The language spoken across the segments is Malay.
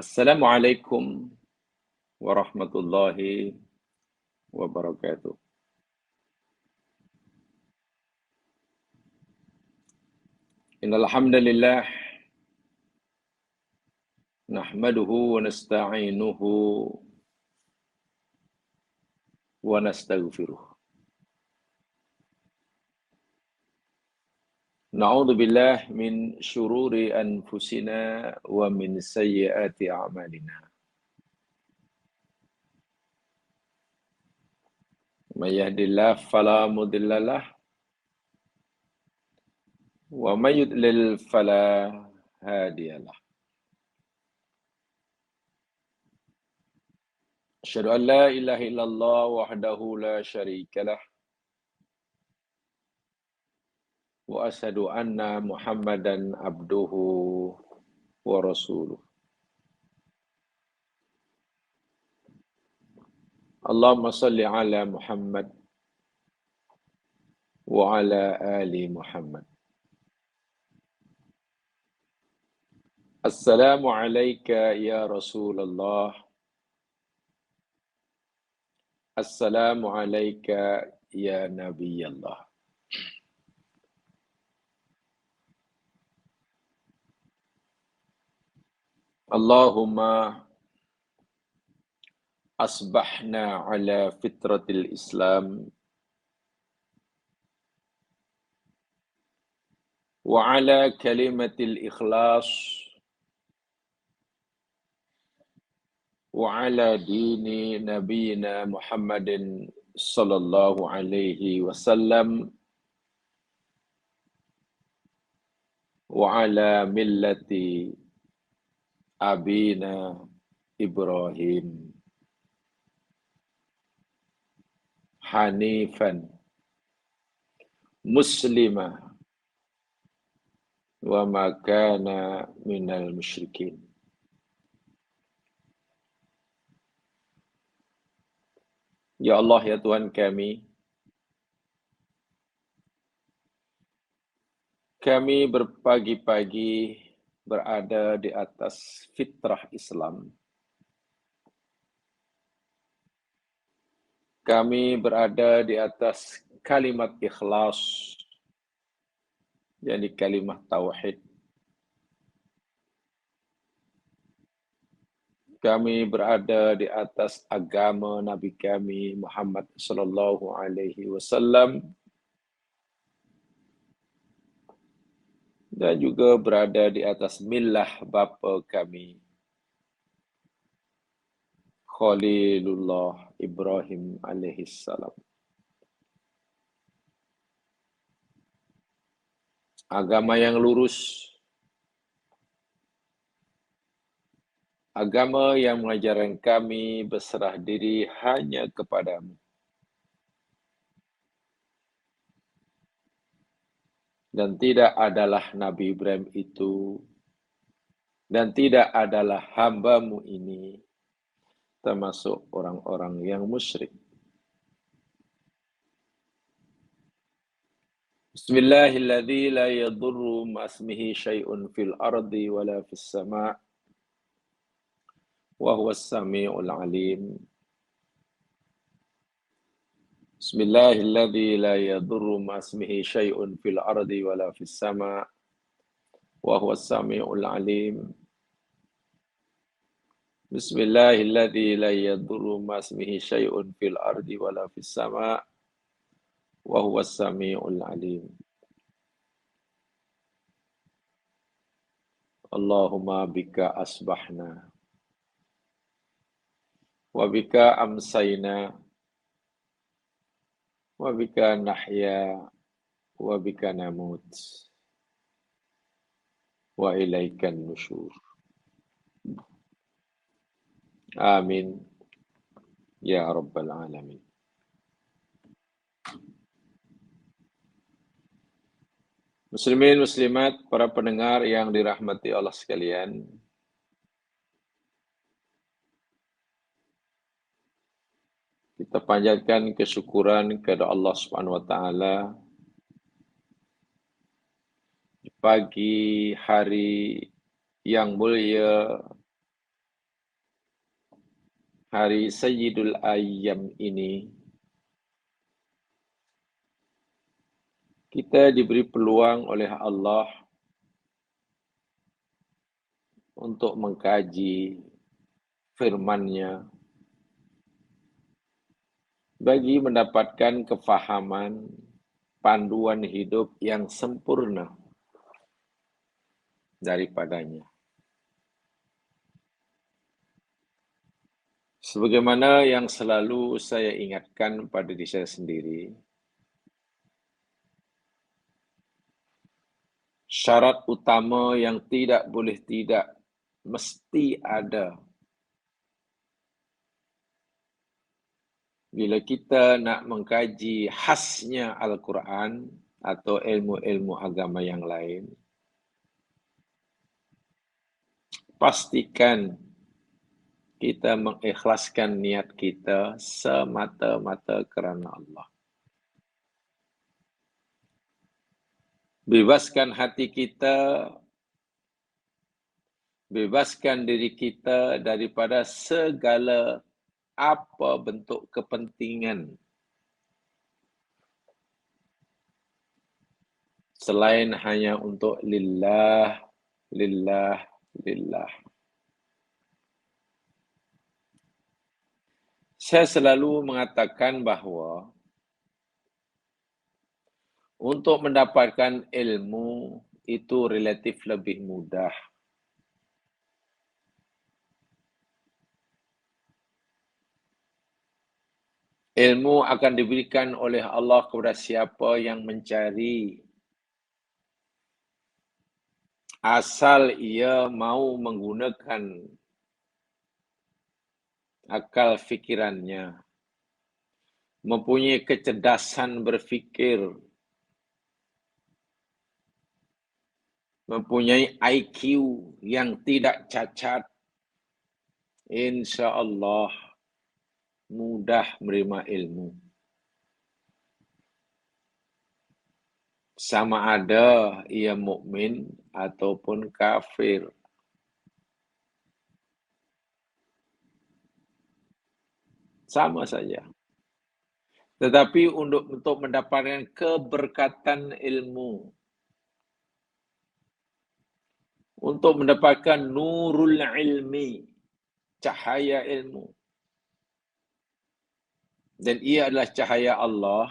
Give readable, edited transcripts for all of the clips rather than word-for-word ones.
Assalamualaikum warahmatullahi wabarakatuh. Innal hamdalillah nahmaduhu wa nasta'inuhu wa nastaghfiruh. Na'udzu billahi min syururi anfusina wa min sayyiati a'malina. May yahdihillahu fala mudhillalah wa may yudlil fala hadiyalah. Asyhadu an la ilaha illallah wahdahu la syarikalah wa asyhadu anna Muhammadan abduhu wa rasuluh. Allahumma salli ala Muhammad wa ala ali Muhammad. Assalamu alayka ya Rasulullah. Assalamu alayka ya Nabiyallah. Allahumma asbahna ala fitratil Islam wa ala kalimatil ikhlas wa ala dini nabiyina Muhammadin sallallahu alaihi wasallam wa ala millati abina Ibrahim hanifan muslima wa ma kana minal musyrikin. Ya Allah, ya Tuhan kami berpagi-pagi berada di atas fitrah Islam. Kami berada di atas kalimat ikhlas, yakni kalimat tauhid. Kami berada di atas agama Nabi kami Muhammad sallallahu alaihi wasallam dan juga berada di atas millah bapa kami Khalilullah Ibrahim alaihi salam. Agama yang lurus, agama yang mengajarkan kami berserah diri hanya kepadamu. Dan tidak adalah Nabi Ibrahim itu, dan tidak adalah hamba-Mu ini, termasuk orang-orang yang musyrik. Bismillahilladzi la yadurru ma'asmihi syai'un fil ardi wala fis sama' wa huwas sami'ul alim. Bismillahilladzi la yadurru ma'asmihi syai'un fil ardi wala fis sama' wa huwas sami'ul alim. Bismillahilladzi la yadurru ma'asmihi syai'un fil ardi wala fis sama' wa huwas sami'ul alim. Allahumma bika asbahna wa bika amsayna wa bika nahya wa bika namut wa ilaikan nusyur. Amin ya rabbal alamin. Muslimin, muslimat, para pendengar yang dirahmati Allah sekalian. Kita panjatkan kesyukuran kepada Allah Subhanahu wa taala di pagi hari yang mulia hari Sayyidul Ayyam ini, kita diberi peluang oleh Allah untuk mengkaji firman-Nya bagi mendapatkan kefahaman panduan hidup yang sempurna daripadanya. Sebagaimana yang selalu saya ingatkan pada diri saya sendiri, syarat utama yang tidak boleh tidak mesti ada bila kita nak mengkaji khasnya Al-Quran atau ilmu-ilmu agama yang lain. Pastikan kita mengikhlaskan niat kita semata-mata kerana Allah. Bebaskan hati kita, bebaskan diri kita daripada segala apa bentuk kepentingan selain hanya untuk lillah, lillah, lillah. Saya selalu mengatakan bahawa untuk mendapatkan ilmu itu relatif lebih mudah. Ilmu akan diberikan oleh Allah kepada siapa yang mencari, asal ia mau menggunakan akal fikirannya, mempunyai kecerdasan berfikir, mempunyai IQ yang tidak cacat, insya-Allah mudah menerima ilmu. Sama ada ia mukmin ataupun kafir. Sama saja. Tetapi untuk mendapatkan keberkatan ilmu, untuk mendapatkan nurul ilmi, cahaya ilmu, dan ia adalah cahaya Allah,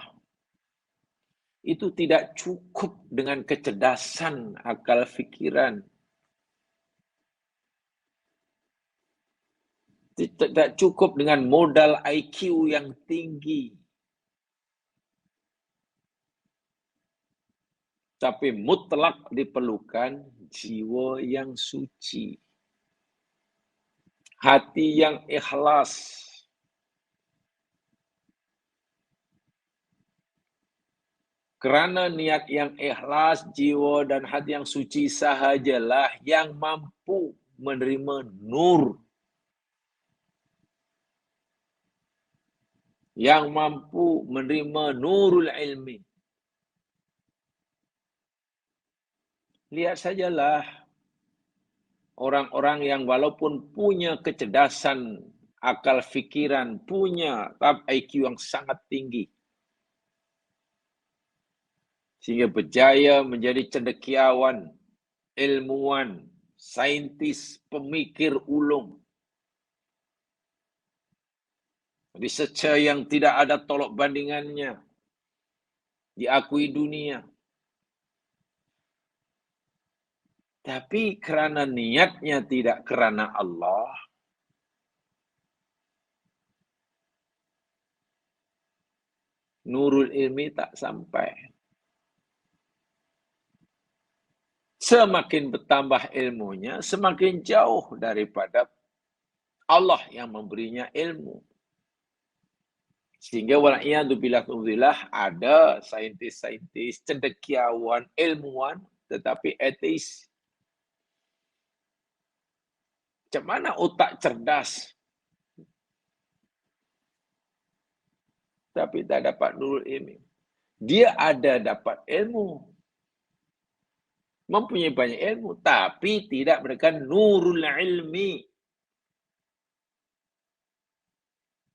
itu tidak cukup dengan kecerdasan akal fikiran. Tidak cukup dengan modal IQ yang tinggi. Tapi mutlak diperlukan jiwa yang suci. Hati yang ikhlas. Kerana niat yang ikhlas, jiwa dan hati yang suci sahajalah yang mampu menerima nur. Yang mampu menerima nurul ilmi. Lihat sajalah orang-orang yang walaupun punya kecerdasan, akal fikiran, punya tahap IQ yang sangat tinggi, sehingga berjaya menjadi cendekiawan, ilmuwan, saintis, pemikir ulung. Researcher yang tidak ada tolak bandingannya, diakui dunia. Tapi kerana niatnya tidak kerana Allah, nurul ilmi tak sampai. Semakin bertambah ilmunya, semakin jauh daripada Allah yang memberinya ilmu. Sehingga wala'iyadzubillah ada saintis-saintis, cendekiawan, ilmuwan, tetapi ateis. Macam mana otak cerdas, tapi tak dapat nurul ilmi. Dia ada dapat ilmu, mempunyai banyak ilmu, tapi tidak memberikan nurul ilmi.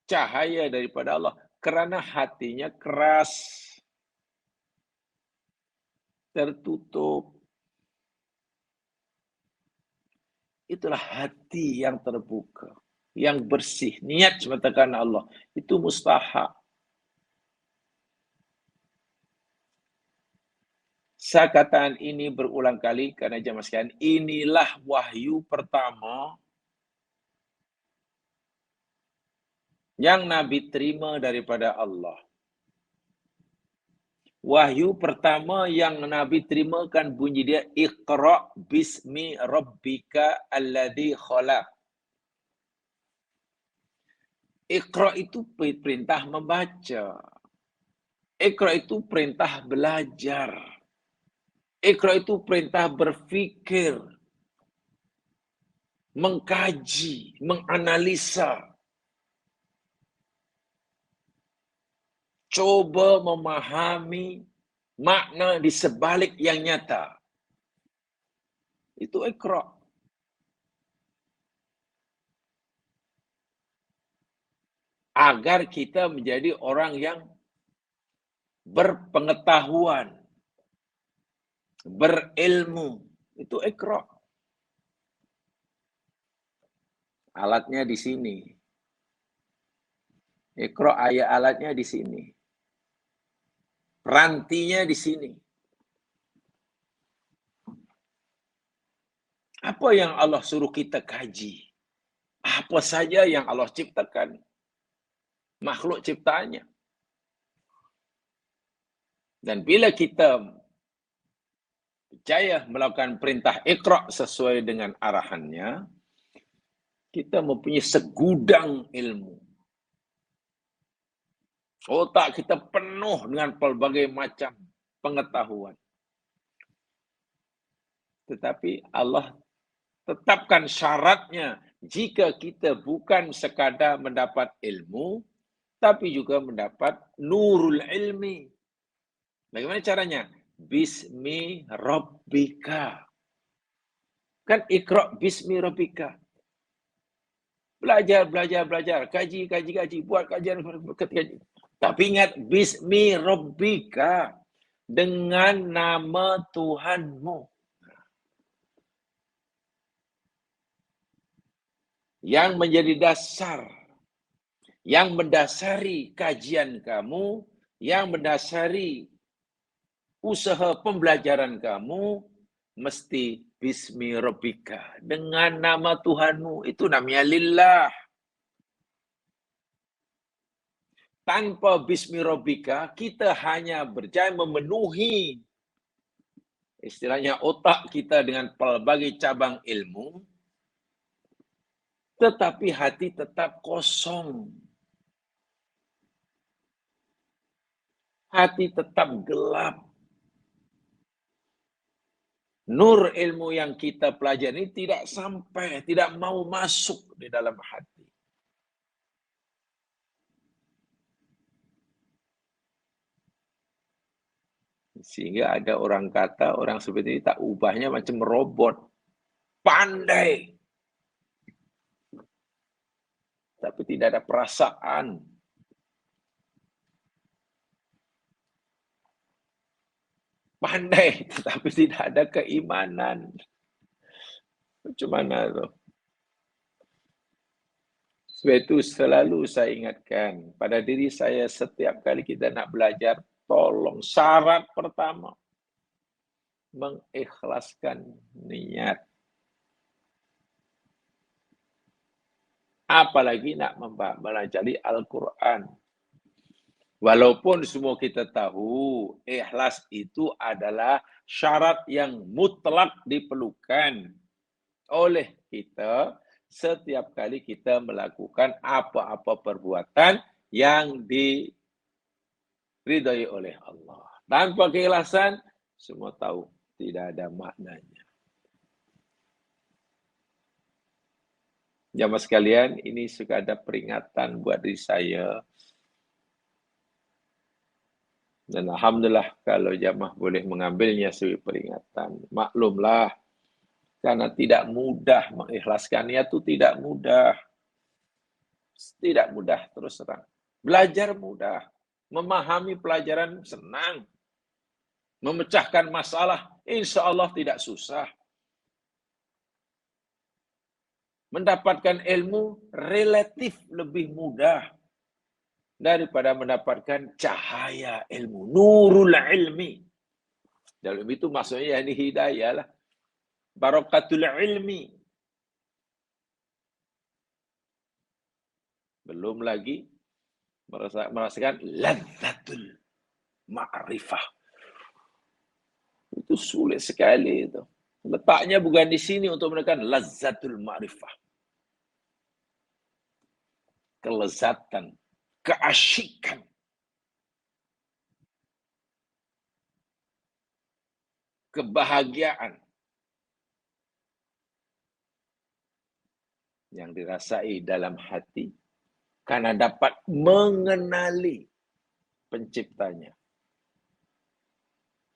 cahaya daripada Allah. Kerana hatinya keras, tertutup. Itulah hati yang terbuka, yang bersih, niat semata karena Allah. Itu mustahak. Saya katakan ini berulang kali karena jemaah sekalian, inilah wahyu pertama yang Nabi terima daripada Allah. Wahyu pertama yang Nabi terima kan bunyi dia, Iqra' bismi rabbika alladhi khalaq. Iqra' itu perintah membaca. Iqra' itu perintah belajar. Iqra' itu perintah berfikir, mengkaji, menganalisa. Coba memahami makna di sebalik yang nyata. Itu Iqra'. Agar kita menjadi orang yang berpengetahuan, berilmu. Itu Iqra'. Alatnya di sini. Iqra' ayat alatnya di sini. Rantinya di sini. Apa yang Allah suruh kita kaji? Apa saja yang Allah ciptakan? Makhluk ciptaannya. Dan bila kita percaya melakukan perintah Iqra' sesuai dengan arahannya, kita mempunyai segudang ilmu. Otak kita penuh dengan pelbagai macam pengetahuan. Tetapi Allah tetapkan syaratnya, jika kita bukan sekadar mendapat ilmu, tapi juga mendapat nurul ilmi. Bagaimana caranya? Bismi rabbika. Kan Iqra' bismi rabbika. Belajar, kaji, buat kajian, kaji. Tapi ingat, bismi rabbika, dengan nama Tuhanmu. Yang menjadi dasar, yang mendasari kajian kamu, yang mendasari usaha pembelajaran kamu, mesti bismi rabbika, dengan nama Tuhanmu. Itu namanya lillah. Tanpa bismi rabbika, kita hanya berjaya memenuhi istilahnya otak kita dengan pelbagai cabang ilmu, tetapi hati tetap kosong. Hati tetap gelap. Nur ilmu yang kita pelajari tidak sampai, tidak mau masuk di dalam hati. Sehingga ada orang kata, orang seperti ini tak ubahnya macam robot. Pandai. Tapi tidak ada perasaan. Pandai, tetapi tidak ada keimanan. Macam mana tu? Sebab itu selalu saya ingatkan pada diri saya setiap kali kita nak belajar, tolong syarat pertama, mengikhlaskan niat. Apalagi nak mempelajari Al-Quran. Walaupun semua kita tahu, ikhlas itu adalah syarat yang mutlak diperlukan oleh kita setiap kali kita melakukan apa-apa perbuatan yang diridai oleh Allah. Tanpa keikhlasan, semua tahu tidak ada maknanya. Jamaah sekalian, ini sekadar peringatan buat diri saya. Dan alhamdulillah kalau jamaah boleh mengambilnya sebagai peringatan. Maklumlah, karena tidak mudah mengikhlaskan niat itu tidak mudah. Tidak mudah, terus terang. Belajar mudah. Memahami pelajaran senang. Memecahkan masalah, insya Allah tidak susah. Mendapatkan ilmu relatif lebih mudah daripada mendapatkan cahaya ilmu. Nurul ilmi. Dalam itu maksudnya ini hidayah lah. Barakatul ilmi. Belum lagi merasakan ladzatul ma'rifah. Itu sulit sekali itu. Letaknya bukan di sini untuk menekan lazzatul ma'rifah. Kelezatan, keasyikan. Kebahagiaan yang dirasai dalam hati karena dapat mengenali penciptanya.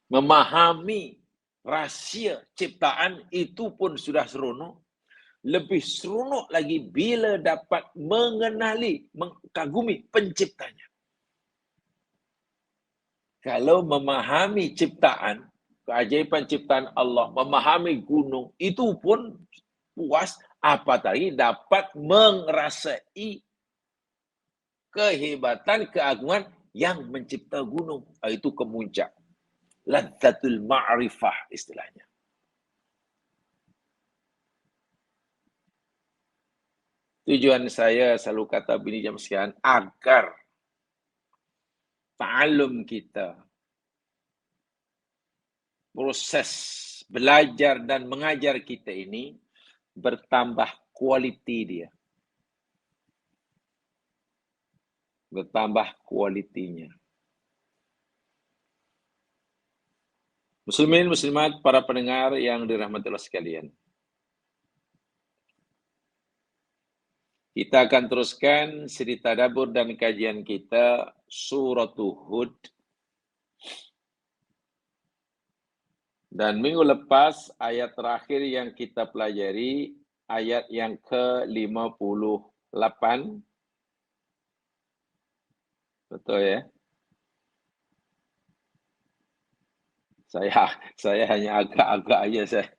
Memahami rahsia ciptaan itu pun sudah seronok. Lebih seronok lagi bila dapat mengenali, mengagumi penciptanya. Kalau memahami ciptaan, keajaiban ciptaan Allah, memahami gunung, itu pun puas, apatagi dapat mengrasai kehebatan, keagungan yang mencipta gunung. Itu kemuncak. Ladzatul ma'rifah istilahnya. Tujuan saya selalu kata bini jam sekian, agar ta'alum kita, proses belajar dan mengajar kita ini bertambah kualiti dia. Bertambah kualitinya. Muslimin, muslimat, para pendengar yang dirahmati Allah sekalian. Kita akan teruskan siri tadabbur dan kajian kita Surah Hud. Dan minggu lepas ayat terakhir yang kita pelajari ayat yang ke-58. Betul ya? Saya hanya agak-agak aja saya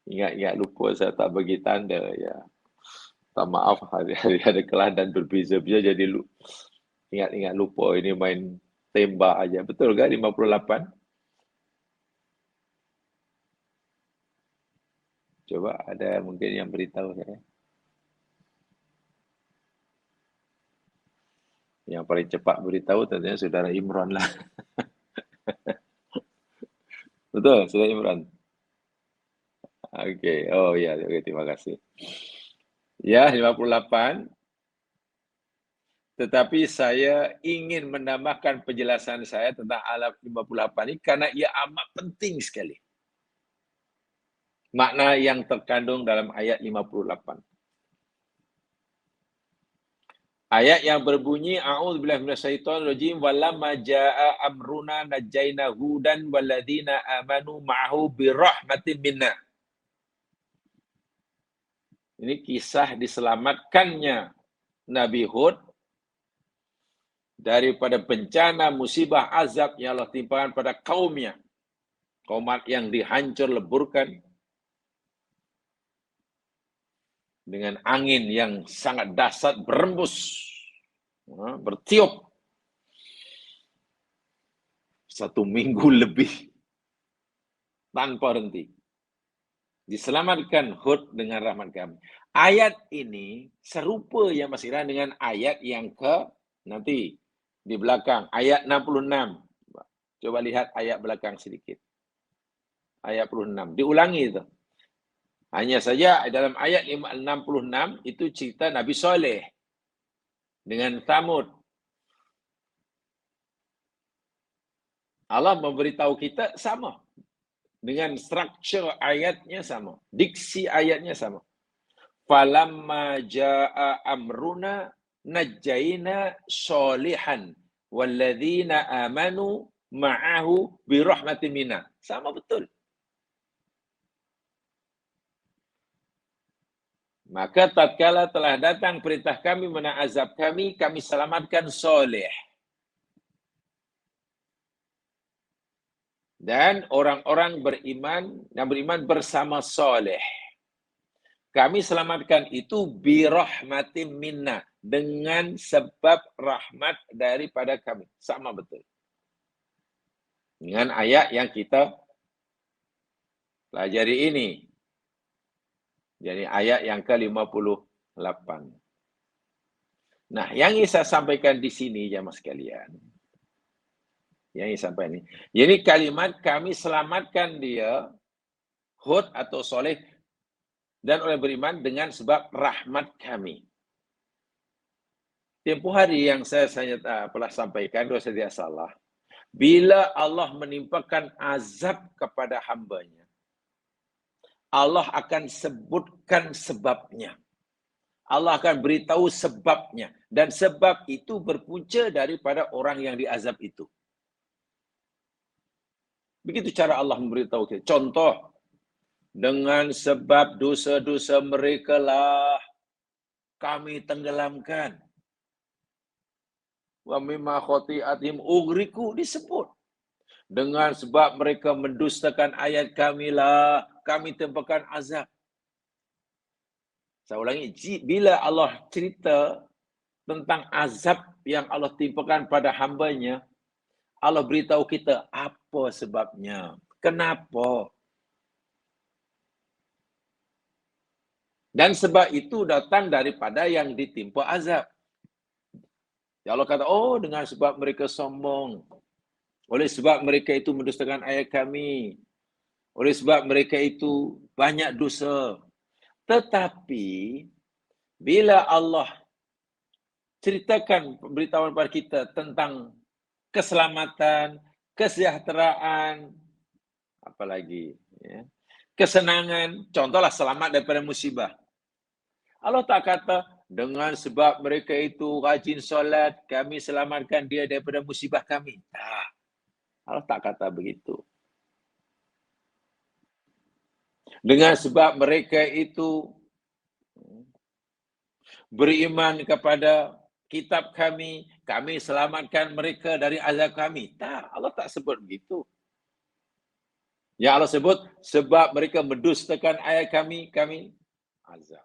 ingat-ingat lupa, saya tak bagi tanda ya. Tak maaf, hari-hari ada kelas dan berbeza-beza jadi ingat-ingat lupa, ini main tembak aja. Betul kan 58? Coba ada mungkin yang beritahu saya. Yang paling cepat beritahu tentunya Saudara Imran lah. Betul, Saudara Imran? Okey. Oh ya, okay, terima kasih. Ya, 58. Tetapi saya ingin menambahkan penjelasan saya tentang alam 58 ini karena ia amat penting sekali. Makna yang terkandung dalam ayat 58. Ayat yang berbunyi a'udzubillahi minasyaitonirrajim walamma jaa amruna najjayna hudan walladzina amanu ma'ahu birahmatin minna. Ini kisah diselamatkannya Nabi Hud daripada bencana, musibah, azab yang Allah timpakan pada kaumnya. Kaum yang dihancur leburkan dengan angin yang sangat dahsyat berembus, bertiup 1 minggu lebih tanpa henti. Diselamatkan Hud dengan rahmat kami. Ayat ini serupa yang masih dengan ayat yang nanti di belakang, ayat 66. Coba lihat ayat belakang sedikit. Ayat 66. Diulangi itu. Hanya saja dalam ayat 66 itu cerita Nabi Soleh dengan Thamud. Allah memberitahu kita sama. Dengan struktur ayatnya sama. Diksi ayatnya sama. Falamma jaa amruna najjayna solihan walladzina amanu ma'ahu birahmatin minna. Sama betul. Maka tatkala telah datang perintah kami azab kami selamatkan soleh. Dan orang-orang beriman yang beriman bersama soleh. Kami selamatkan itu birahmatin minna. Dengan sebab rahmat daripada kami. Sama betul. Dengan ayat yang kita pelajari ini. Jadi ayat yang ke-58. Nah, yang ingin saya sampaikan di sini jamaah sekalian. Yang ingin sampai ini. Jadi kalimat kami selamatkan dia, Hud atau soleh, dan oleh beriman dengan sebab rahmat kami. Tempoh hari yang saya pernah sampaikan, kalau saya tidak salah, bila Allah menimpakan azab kepada hambanya, Allah akan sebutkan sebabnya. Allah akan beritahu sebabnya. Dan sebab itu berpunca daripada orang yang diazab itu. Begitu cara Allah memberitahu kita. Contoh, dengan sebab dosa-dosa mereka lah kami tenggelamkan. Wa mimma khati'atihim ughriqu disebut. Dengan sebab mereka mendustakan ayat kami lah kami tempakan azab. Saya ulangi, bila Allah cerita tentang azab yang Allah timpakan pada hambanya, Allah beritahu kita apa sebabnya, kenapa. Dan sebab itu datang daripada yang ditimpa azab. Ya Allah kata, oh dengan sebab mereka sombong, oleh sebab mereka itu mendustakan ayat kami, oleh sebab mereka itu banyak dosa. Tetapi bila Allah ceritakan pemberitahuan kepada kita tentang keselamatan, kesejahteraan, apalagi ya, kesenangan, contohlah selamat daripada musibah. Allah tak kata dengan sebab mereka itu rajin solat, kami selamatkan dia daripada musibah kami. Tak. Allah tak kata begitu. Dengan sebab mereka itu beriman kepada kitab kami, kami selamatkan mereka dari azab kami. Tak, Allah tak sebut begitu. Yang Allah sebut, sebab mereka mendustakan ayat kami, kami azab.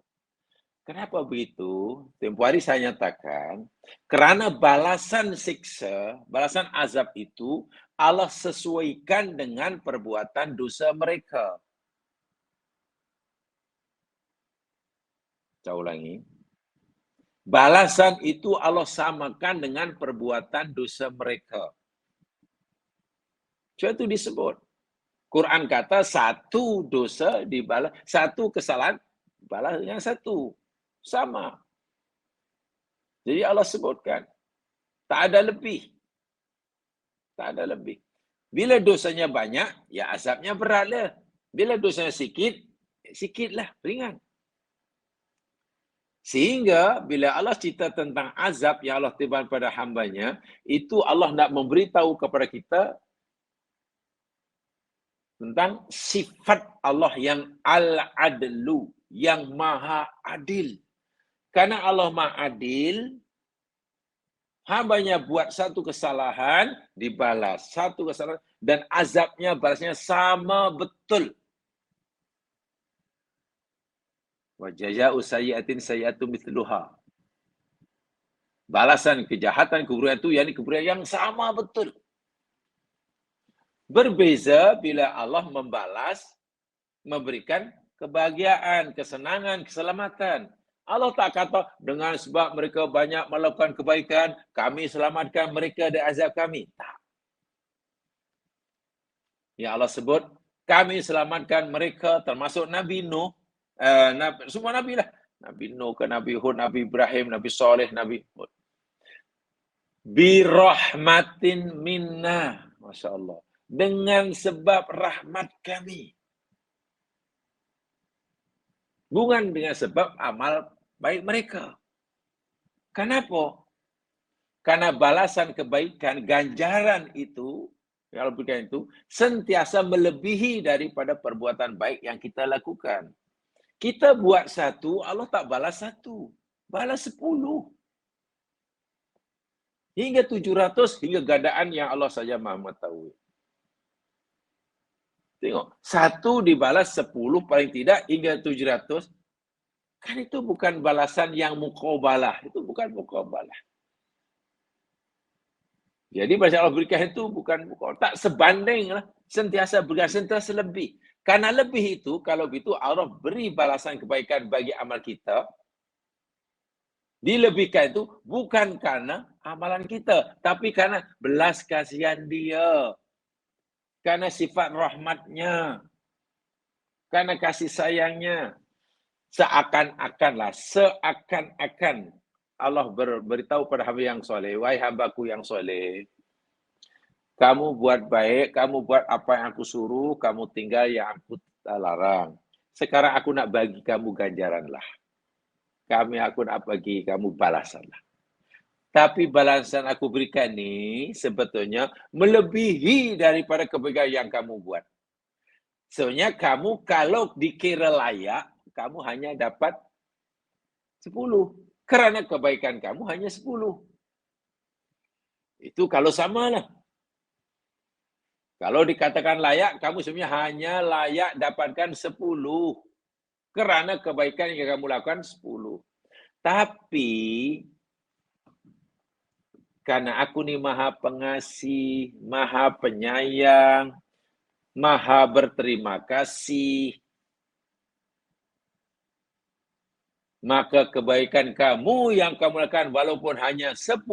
Kenapa begitu? Tempoh hari saya nyatakan, kerana balasan siksa, balasan azab itu, Allah sesuaikan dengan perbuatan dosa mereka. Saya ulangi. Balasan itu Allah samakan dengan perbuatan dosa mereka. Sebab itu disebut. Quran kata satu dosa dibalas, satu kesalahan balas dengan satu. Sama. Jadi Allah sebutkan. Tak ada lebih. Tak ada lebih. Bila dosanya banyak, ya azabnya beratlah. Bila dosanya sikit, sikitlah, ringan. Sehingga bila Allah cerita tentang azab yang Allah timbang pada hambanya, itu Allah nak memberitahu kepada kita tentang sifat Allah yang al-adlu, yang maha adil. Karena Allah maha adil, hambanya buat satu kesalahan, dibalas. Satu kesalahan, dan azabnya, balasnya sama betul. Wa jazaa'u sayyi'atin sayyi'atun mithluha. Balasan kejahatan, keburukan itu, yakni keburukan yang sama betul. Berbeza bila Allah membalas, memberikan kebahagiaan, kesenangan, keselamatan. Allah tak kata dengan sebab mereka banyak melakukan kebaikan, kami selamatkan mereka dari azab kami. Tak. Ya Allah sebut, kami selamatkan mereka termasuk Nabi Nuh, semua Nabi lah. Nabi Nuh ke Nabi Hud, Nabi Ibrahim, Nabi Saleh, Nabi Hud. Birahmatin minna. Masya Allah. Dengan sebab rahmat kami. Bukan dengan sebab amal baik mereka. Kenapa? Karena balasan kebaikan, ganjaran itu, kalau berikan itu, sentiasa melebihi daripada perbuatan baik yang kita lakukan. Kita buat satu, Allah tak balas satu. Balas 10. Hingga 700, hingga gadaan yang Allah saja maha mengetahui. Tengok, satu dibalas 10 paling tidak hingga 700. Kan itu bukan balasan yang muqabalah. Itu bukan muqabalah. Jadi bahasa Allah berikan itu bukan tak sebanding lah. Sentiasa berikan, sentiasa lebih. Karena lebih itu, kalau begitu Allah beri balasan kebaikan bagi amal kita. Dilebihkan itu bukan karena amalan kita. Tapi karena belas kasihan dia. Karena sifat rahmatnya. Karena kasih sayangnya. Seakan-akan Allah beritahu pada hamba yang soleh, wahai hambaku yang soleh, kamu buat baik, kamu buat apa yang aku suruh, kamu tinggal yang aku larang. Sekarang aku nak bagi kamu ganjaran lah. Aku nak bagi kamu balasan lah. Tapi balasan aku berikan ni sebetulnya melebihi daripada kebaikan yang kamu buat. Sebenarnya kamu kalau dikira layak, kamu hanya dapat 10. Kerana kebaikan kamu hanya 10. Itu kalau samalah. Kalau dikatakan layak, kamu sebenarnya hanya layak dapatkan 10. Kerana kebaikan yang kamu lakukan 10. Tapi, karena aku ni maha pengasih, maha penyayang, maha berterima kasih, maka kebaikan kamu yang kamu lakukan walaupun hanya 10,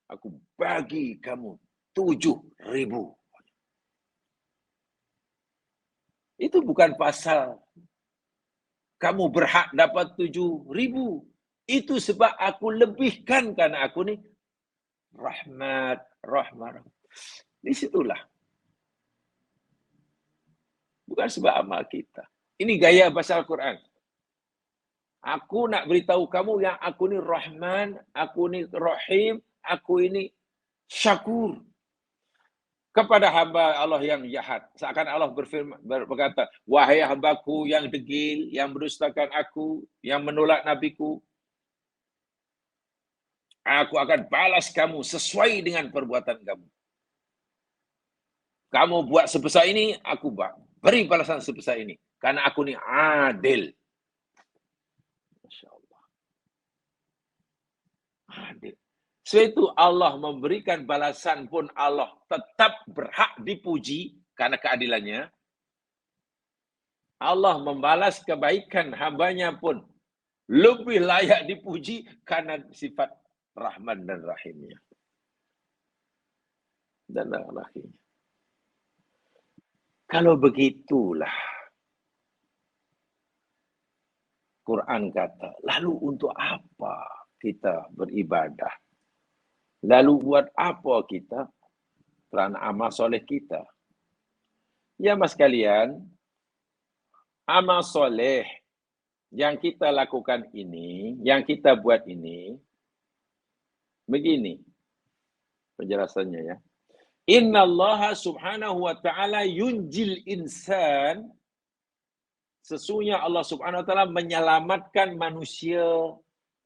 aku bagi kamu 7.000. Itu bukan pasal kamu berhak dapat 7.000. Itu sebab aku lebihkan karena aku ni rahmat. Di situlah. Bukan sebab amal kita. Ini gaya bahasa Al-Quran. Aku nak beritahu kamu yang aku ni Rahman, aku ni Rahim, aku ini Syakur. Kepada hamba Allah yang jahat. Seakan Allah berkata, wahai hambaku yang degil, yang mendustakan aku, yang menolak nabiku, aku akan balas kamu sesuai dengan perbuatan kamu. Kamu buat sebesar ini, aku beri balasan sebesar ini. Karena aku ni adil. Masya Allah. Adil. Sebab itu Allah memberikan balasan pun Allah tetap berhak dipuji karena keadilannya. Allah membalas kebaikan hambanya pun lebih layak dipuji karena sifat Rahman dan Rahimnya. Dan Rahimnya. Kalau begitulah, Quran kata, lalu untuk apa kita beribadah? Lalu buat apa kita? Kerana amal soleh kita. Ya mas kalian, amal soleh yang kita lakukan ini, yang kita buat ini, begini penjelasannya ya. Inna Allah subhanahu wa ta'ala yunjil insan. Sesungguhnya Allah subhanahu wa ta'ala menyelamatkan manusia,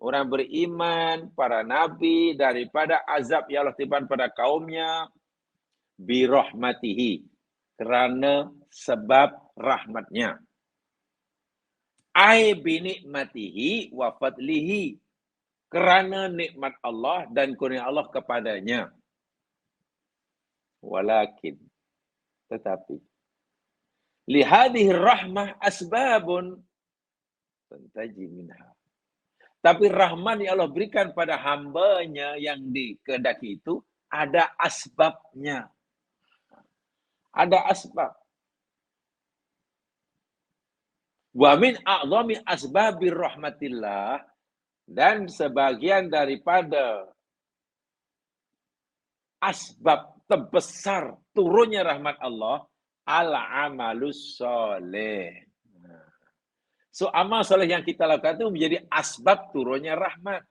orang beriman, para nabi daripada azab yang Allah timpakan pada kaumnya birahmatihi, kerana sebab rahmatnya. Ai binikmatihi wa fadlihi, kerana nikmat Allah dan kurnia Allah kepadanya. Walakin, tetapi lihadhihi rahmah asbabun tantaji minha. Tapi rahmat yang Allah berikan pada hambanya yang dikehendaki itu ada asbabnya. Ada asbab. Wa min a'zami asbabir rahmatillah, dan sebagian daripada asbab terbesar turunnya rahmat Allah al-amalus soleh. So amal soleh yang kita lakukan itu menjadi asbab turunnya rahmat.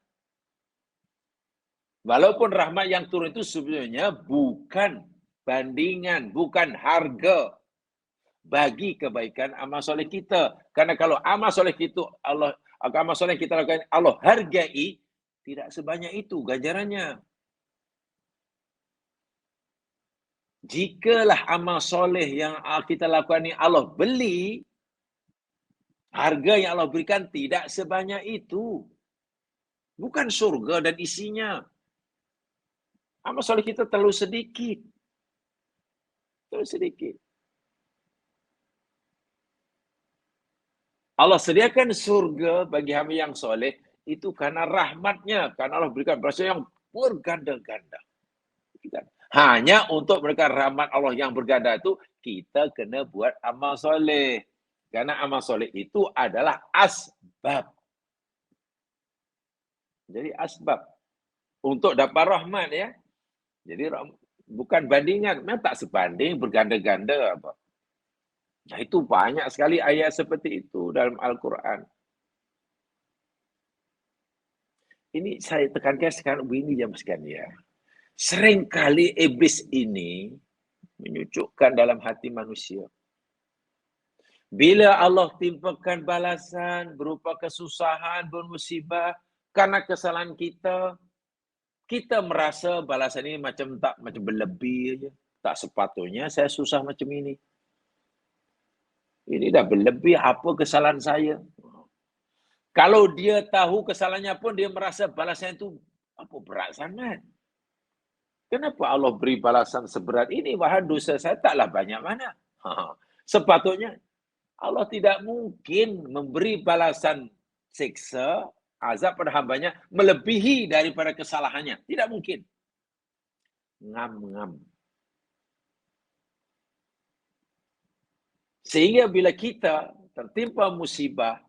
Walaupun rahmat yang turun itu sebenarnya bukan bandingan, bukan harga. bagi kebaikan amal soleh kita. Karena kalau amal soleh kita lakukan Allah hargai, tidak sebanyak itu ganjarannya. Jikalah amal soleh yang kita lakukan ini Allah beli, harga yang Allah berikan tidak sebanyak itu. Bukan surga dan isinya. Amal soleh kita terlalu sedikit. Terlalu sedikit. Allah sediakan surga bagi hamba yang soleh itu karena rahmatnya. Karena Allah berikan berasa yang berganda-ganda. Hanya untuk mereka rahmat Allah yang berganda itu, kita kena buat amal soleh. Karena amal soleh itu adalah asbab. Jadi asbab. Untuk dapat rahmat ya. Jadi bukan bandingan. Memang tak sebanding, berganda-ganda apa. Nah, itu banyak sekali ayat seperti itu dalam Al-Quran. Ini saya tekankan sekarang begini jam sekalian. Seringkali iblis ini menyucukkan dalam hati manusia. Bila Allah timpakan balasan berupa kesusahan, bermusibah karena kesalahan kita, kita merasa balasan ini macam berlebih aja. Tak sepatutnya saya susah macam ini. Ini dah berlebih, apa kesalahan saya? Kalau dia tahu kesalahannya pun dia merasa balasan itu apa berat sangat. Kenapa Allah beri balasan seberat ini? Wahai dosa saya taklah banyak mana. Sepatutnya Allah tidak mungkin memberi balasan siksa, azab pada hambanya melebihi daripada kesalahannya. Tidak mungkin. Ngam-ngam. Sehingga bila kita tertimpa musibah,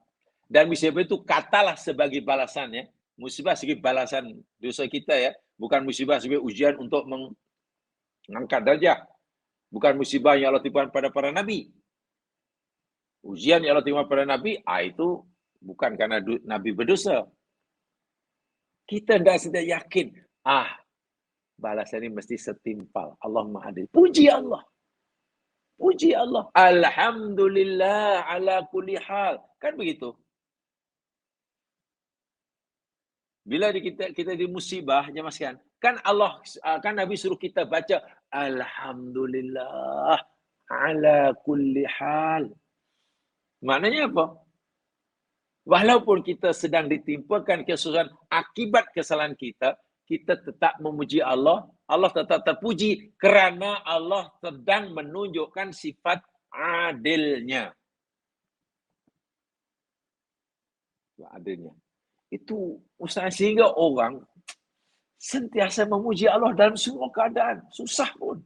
dan musibah itu katalah sebagai balasannya, musibah sebagai balasan dosa kita ya, bukan musibah sebagai ujian untuk mengangkat darjah. Bukan musibah yang Allah timpakan pada para nabi. Ujian yang Allah timpakan pada nabi, itu bukan karena nabi berdosa. Kita tidak sedang yakin, balasan ini mesti setimpal. Allah Maha Adil. Puji Allah. Puji Allah. Alhamdulillah ala kulli hal. Kan begitu. Bila kita di musibah, jemaah sekalian, kan Nabi suruh kita baca Alhamdulillah ala kulli hal. Maknanya apa? Walaupun kita sedang ditimpakan kesusahan akibat kesalahan kita, kita tetap memuji Allah. Allah tetap terpuji kerana Allah sedang menunjukkan sifat adilnya. Adilnya. Itu usaha sehingga orang sentiasa memuji Allah dalam semua keadaan. Susah pun.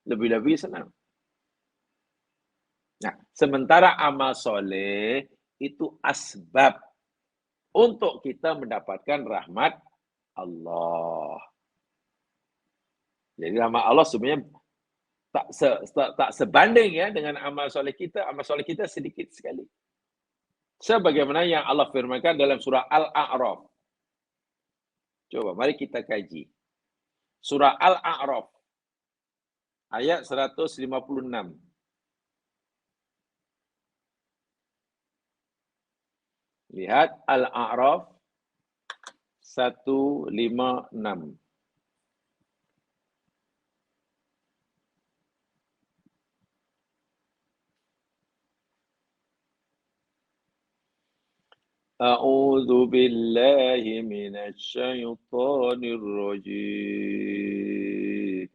Lebih-lebih senang. Nah, sementara amal soleh itu asbab untuk kita mendapatkan rahmat Allah. Jadi rahmat Allah sebenarnya tak sebanding ya dengan amal soleh kita. Amal soleh kita sedikit sekali. Sebagaimana yang Allah firmankan dalam surah Al-A'raf. Coba, mari kita kaji. Surah Al-A'raf. Ayat 156. Lihat Al-A'raf 156. A'udzu billahi minasy syaithanir rajim.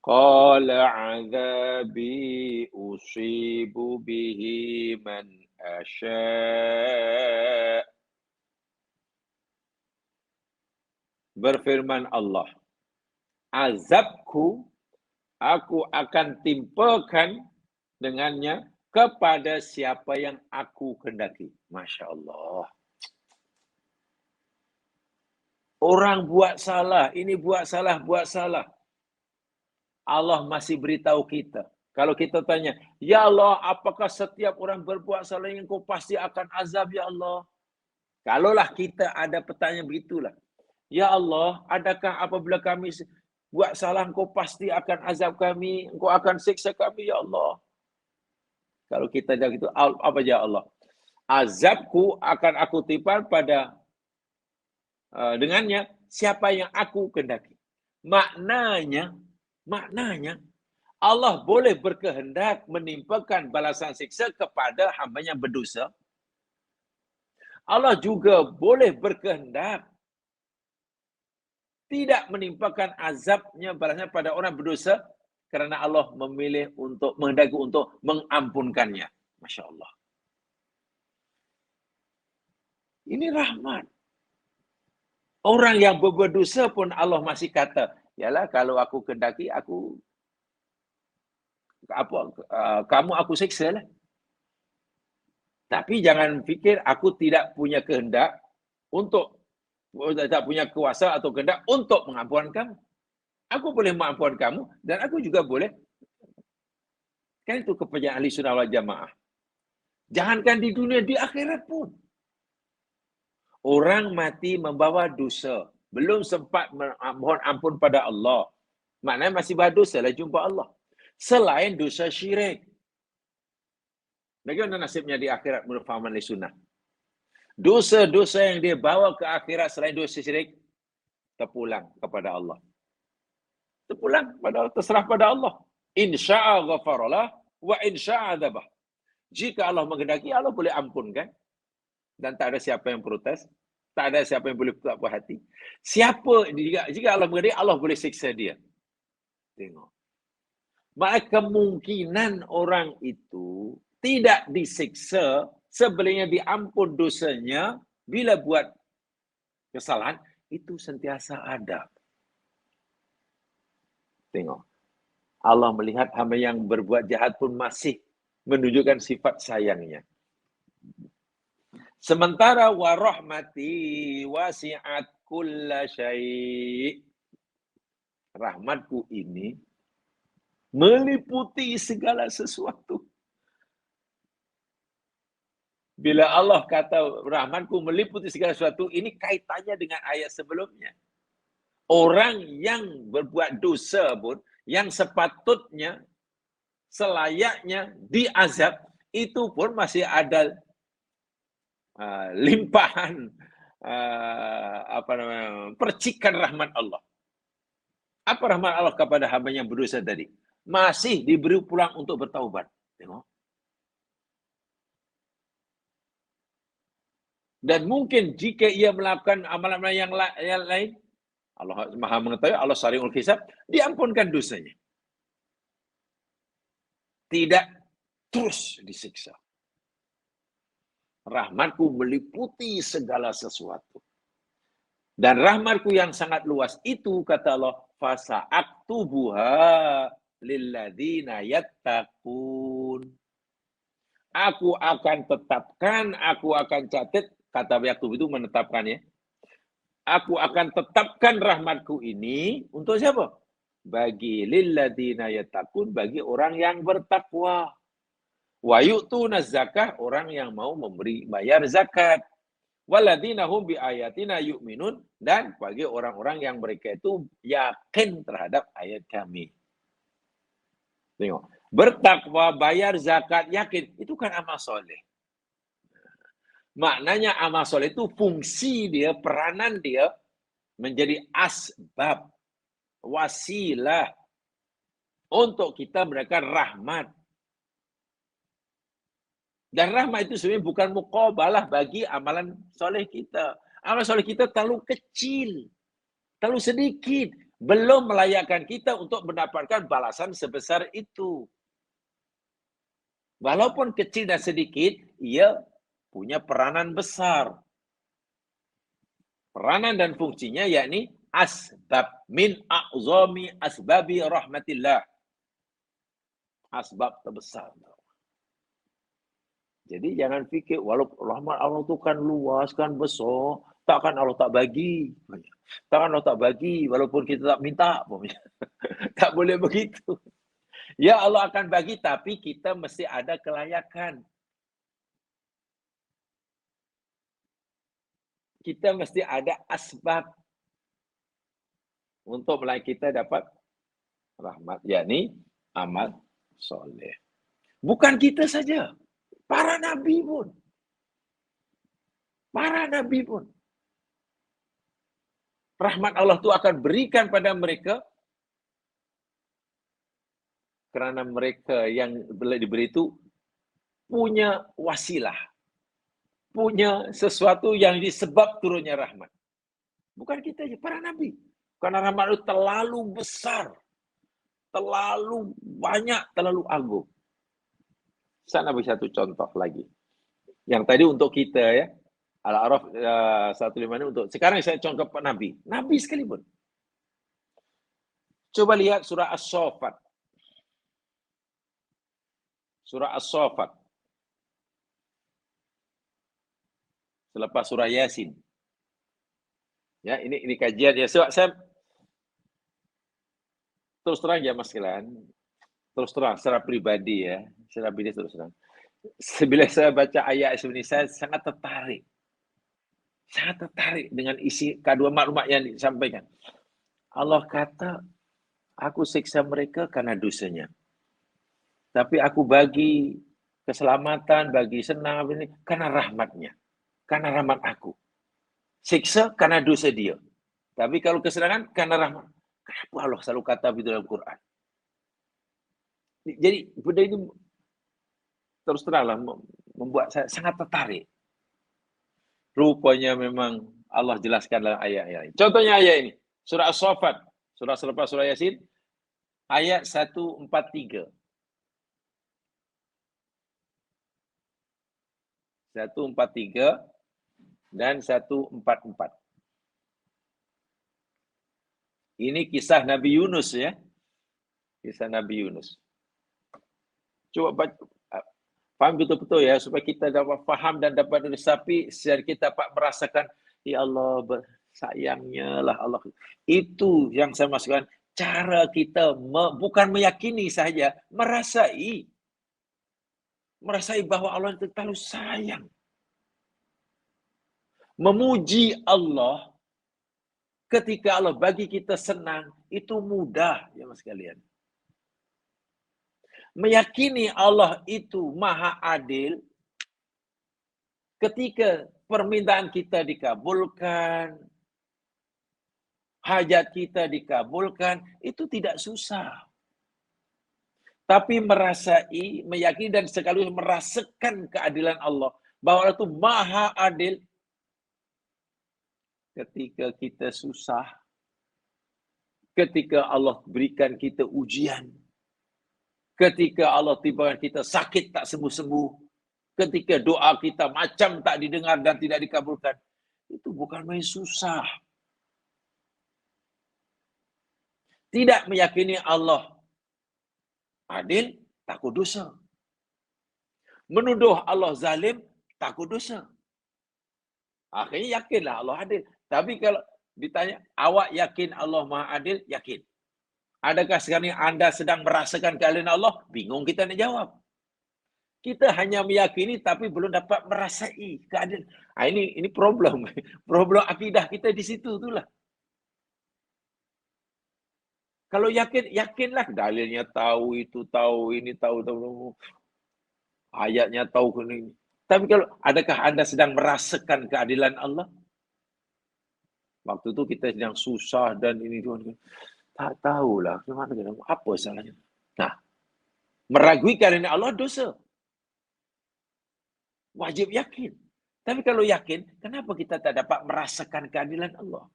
Qala 'adzabi usibu bihi man asya'. Berfirman Allah, azabku aku akan timpakan dengannya kepada siapa yang aku kehendaki. Masya Allah. Orang buat salah, ini buat salah. Allah masih beritahu kita. Kalau kita tanya, ya Allah, apakah setiap orang berbuat salah yang kau pasti akan azab, ya Allah? Kalaulah kita ada pertanyaan begitulah. Ya Allah, adakah apabila kami buat salah engkau pasti akan azab kami, engkau akan siksa kami, ya Allah. Kalau kita jawab itu, apa ya Allah? Azabku akan aku timpal pada dengannya siapa yang aku kehendaki. Maknanya Allah boleh berkehendak menimpakan balasan siksa kepada hamba yang berdosa. Allah juga boleh berkehendak tidak menimpakan azabnya balasannya pada orang berdosa kerana Allah memilih untuk menghendaki untuk mengampunkannya. Masya Allah. Ini rahmat. Orang yang berbuat dosa pun Allah masih kata, yalah kalau aku kehendaki kamu aku siksa lah. Tapi jangan fikir aku tidak punya kehendak untuk tak punya kuasa atau kehendak untuk mengampunkan kamu. Aku boleh mengampunkan kamu dan aku juga boleh. Kan itu kepercayaan ahli sunnah wal jamaah. Jangankan di dunia, di akhirat pun. Orang mati membawa dosa. Belum sempat mohon ampun pada Allah. Maknanya masih berdosa lah jumpa Allah. Selain dosa syirik. Bagaimana nasibnya di akhirat menurut fahaman ahli sunnah? Dosa-dosa yang dia bawa ke akhirat selain dosa syirik, terpulang kepada Allah. Terserah pada Allah. Insya'a ghafaralah wa insya'a adzabah. Jika Allah menghendaki, Allah boleh ampunkan. Dan tak ada siapa yang protes. Tak ada siapa yang boleh tak puas hati. Jika Allah menghendaki, Allah boleh siksa dia. Tengok. Maka kemungkinan orang itu tidak disiksa sebelumnya diampun dosanya bila buat kesalahan, itu sentiasa ada. Tengok. Allah melihat hamba yang berbuat jahat pun masih menunjukkan sifat sayangnya. Sementara warahmati wasi'at kulla syai'. Rahmatku ini meliputi segala sesuatu. Bila Allah kata rahmatku meliputi segala sesuatu, ini kaitannya dengan ayat sebelumnya. Orang yang berbuat dosa pun, yang sepatutnya, selayaknya diazab, itu pun masih ada limpahan percikan rahmat Allah. Apa rahmat Allah kepada hamba yang berdosa tadi? Masih diberi pulang untuk bertaubat. Tengok. Dan mungkin jika ia melakukan amalan-amalan yang lain, Allah Maha mengetahui, Allah Sari'ul Hisab, diampunkan dosanya. Tidak terus disiksa. Rahmatku meliputi segala sesuatu. Dan rahmatku yang sangat luas itu, kata Allah, fasa'aktubuha lilladzina yattaqun. Aku akan tetapkan, aku akan catat, kata yaktub itu menetapkan ya. Aku akan tetapkan rahmatku ini untuk siapa? Bagi lilladzina yattaqun, bagi orang yang bertakwa. Wa yu'tuna zakah, orang yang mau bayar zakat. Walladzina hum bi ayatina yu'minun, dan bagi orang-orang yang mereka itu yakin terhadap ayat kami. Tengok. Bertakwa, bayar zakat, yakin, itu kan amal soleh. Maknanya amal soleh itu fungsi dia, peranan dia menjadi asbab, wasilah untuk kita mendapatkan rahmat. Dan rahmat itu sebenarnya bukan muqabalah bagi amalan soleh kita. Amalan soleh kita terlalu kecil, terlalu sedikit, belum melayakkan kita untuk mendapatkan balasan sebesar itu. Walaupun kecil dan sedikit, ia punya peranan besar. Peranan dan fungsinya yakni asbab min a'zami asbabi rahmatillah. Asbab terbesar. Jadi jangan fikir walaupun rahmat Allah itu kan luas, kan besar, takkan Allah tak bagi. Takkan Allah tak bagi walaupun kita tak minta. Tak boleh begitu. Ya Allah akan bagi, tapi kita mesti ada kelayakan. Kita mesti ada asbab. untuk melayan kita dapat rahmat, yakni amal soleh. Bukan kita saja, para nabi pun. Para nabi pun. Rahmat Allah itu akan berikan pada mereka kerana mereka yang diberi itu punya wasilah. Punya sesuatu yang disebab turunnya rahmat. Bukan kita saja, para nabi. Karena rahmat itu terlalu besar. Terlalu banyak, terlalu agung. Saya nak beri satu contoh lagi. Yang tadi untuk kita ya. Al-A'raf 156 untuk sekarang saya contoh Pak Nabi. Nabi sekalipun. Coba lihat surah As-Saffat. Surah As-Saffat. Selepas surah Yasin. Ya, ini kajian ya. Saya terus terang ya Mas Kelan. Terus terang secara pribadi ya. Secara pribadi terus terang. Bila saya baca ayat ini saya sangat tertarik. Sangat tertarik dengan isi kedua maklumat yang disampaikan. Allah kata, aku siksa mereka karena dosanya. Tapi aku bagi keselamatan, bagi senang ini karena rahmatnya. Karena rahmat aku. Siksa karena dosa dia. Tapi kalau kesenangan karena rahmat. Kenapa Allah selalu kata begitu dalam Quran? Jadi benda ini terus teranglah membuat saya sangat tertarik. Rupanya memang Allah jelaskan dalam ayat-ayat. Contohnya ayat ini. Surah As-Saffat. Surah selepas surah Yasin. Ayat 143. 143 dan 144. Ini kisah Nabi Yunus ya. Kisah Nabi Yunus. Coba baca, faham betul-betul ya, supaya kita dapat faham dan dapat meresapi, secara kita dapat merasakan, ya Allah, sayangnya lah Allah. Itu yang saya maksudkan, cara kita bukan meyakini saja, merasai bahwa Allah itu terlalu sayang. Memuji Allah ketika Allah bagi kita senang, itu mudah ya mas sekalian. Meyakini Allah itu maha adil ketika permintaan kita dikabulkan, hajat kita dikabulkan, itu tidak susah. Tapi merasai, meyakini dan sekaligus merasakan keadilan Allah, bahwa Allah itu maha adil ketika kita susah, ketika Allah berikan kita ujian, ketika Allah tibakan kita sakit tak sembuh-sembuh, ketika doa kita macam tak didengar dan tidak dikabulkan, itu bukan main susah. Tidak meyakini Allah adil, takut dosa. Menuduh Allah zalim, takut dosa. Akhirnya yakinlah Allah adil. Tapi kalau ditanya, awak yakin Allah maha adil? Yakin. Adakah sekarang Anda sedang merasakan keadilan Allah? Bingung kita nak jawab. Kita hanya meyakini tapi belum dapat merasai keadilan. Ini problem. Problem akidah kita di situ itulah. Kalau yakin, yakinlah. Dalilnya tahu, itu tahu, ini tahu. Ayatnya tahu ini. Tapi kalau adakah Anda sedang merasakan keadilan Allah? Waktu itu kita sedang susah dan ini tak tahulah apa salahnya. Nah, meragui keadilan Allah dosa. Wajib yakin. Tapi kalau yakin, kenapa kita tak dapat merasakan keadilan Allah?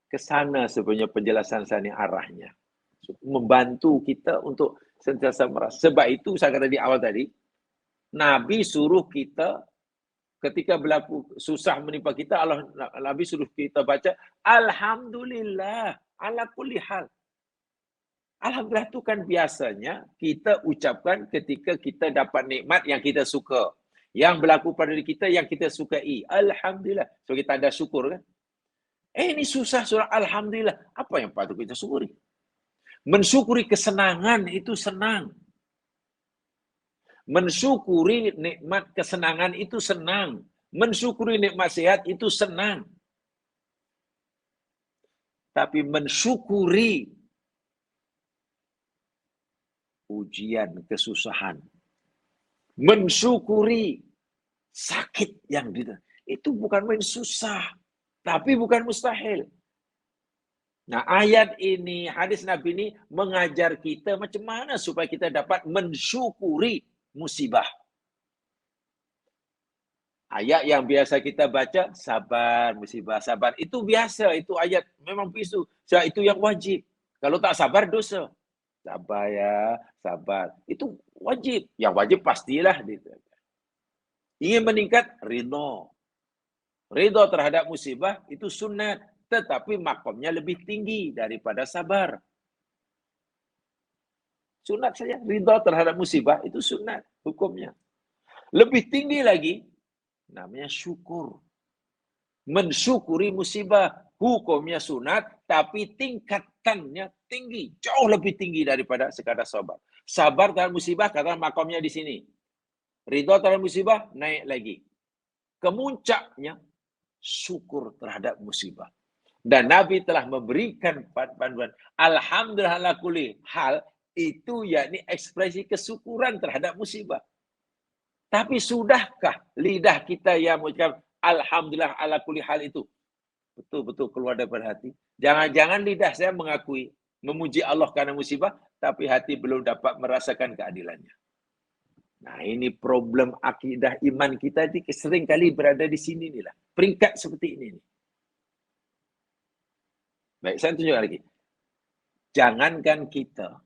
Kesana sebenarnya penjelasan saya ini arahnya. Membantu kita untuk sentiasa merasa. Sebab itu saya kata di awal tadi, Nabi suruh kita ketika berlaku susah menimpa kita, Nabi suruh kita baca Alhamdulillah ala kulli hal. Alhamdulillah itu kan biasanya kita ucapkan ketika kita dapat nikmat yang kita suka. Yang berlaku pada diri kita yang kita sukai. Alhamdulillah. So kita ada syukur kan. Ini susah surah Alhamdulillah. Apa yang patut kita syukuri? Mensyukuri kesenangan itu senang. Mensyukuri nikmat kesenangan itu senang. Mensyukuri nikmat sehat itu senang. tapi mensyukuri ujian, kesusahan. Mensyukuri sakit yang itu bukan main susah, tapi bukan mustahil. Nah, ayat ini, hadis Nabi ini mengajar kita macam mana supaya kita dapat mensyukuri musibah. Ayat yang biasa kita baca, sabar, musibah, sabar. Itu biasa, itu ayat memang bisu. Itu yang wajib. Kalau tak sabar, dosa. Sabar ya, sabar. Itu wajib. Yang wajib pastilah. Ingin meningkat, ridho. Ridho terhadap musibah, itu sunat. Tetapi makomnya lebih tinggi daripada sabar. Sunat saja. Ridho terhadap musibah, itu sunat hukumnya. Lebih tinggi lagi, namanya syukur. Mensyukuri musibah. Hukumnya sunat, tapi tingkatannya tinggi. Jauh lebih tinggi daripada sekadar sabar. Sabar terhadap musibah, kata makomnya di sini. Ridho terhadap musibah, naik lagi. Kemuncaknya, syukur terhadap musibah. Dan Nabi telah memberikan panduan. Alhamdulillah ala kulli hal, itu yakni ekspresi kesyukuran terhadap musibah. Tapi sudahkah lidah kita yang mengucapkan alhamdulillah ala kulli hal itu betul-betul keluar daripada hati? Jangan-jangan lidah saya mengakui memuji Allah karena musibah, tapi hati belum dapat merasakan keadilannya. Nah, ini problem akidah iman kita sering kali berada di sini nih lah. Peringkat seperti ini nih. Baik, saya tunjukkan lagi. Jangankan kita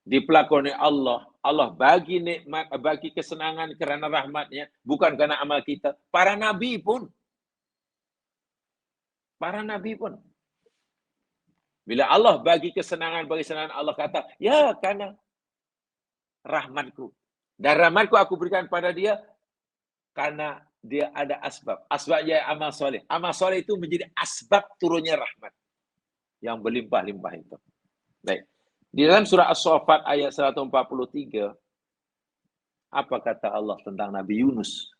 dipelakoni Allah, Allah bagi nikmat, bagi kesenangan kerana rahmatnya, bukan kerana amal kita. Para nabi pun. Bila Allah bagi kesenangan, Allah kata, ya karena rahmatku. Dan rahmatku aku berikan pada dia karena dia ada asbab. Asbabnya amal soleh. Amal soleh itu menjadi asbab turunnya rahmat. Yang berlimpah-limpah itu. Baik. Di dalam surah As-Saffat ayat 143, apa kata Allah tentang Nabi Yunus?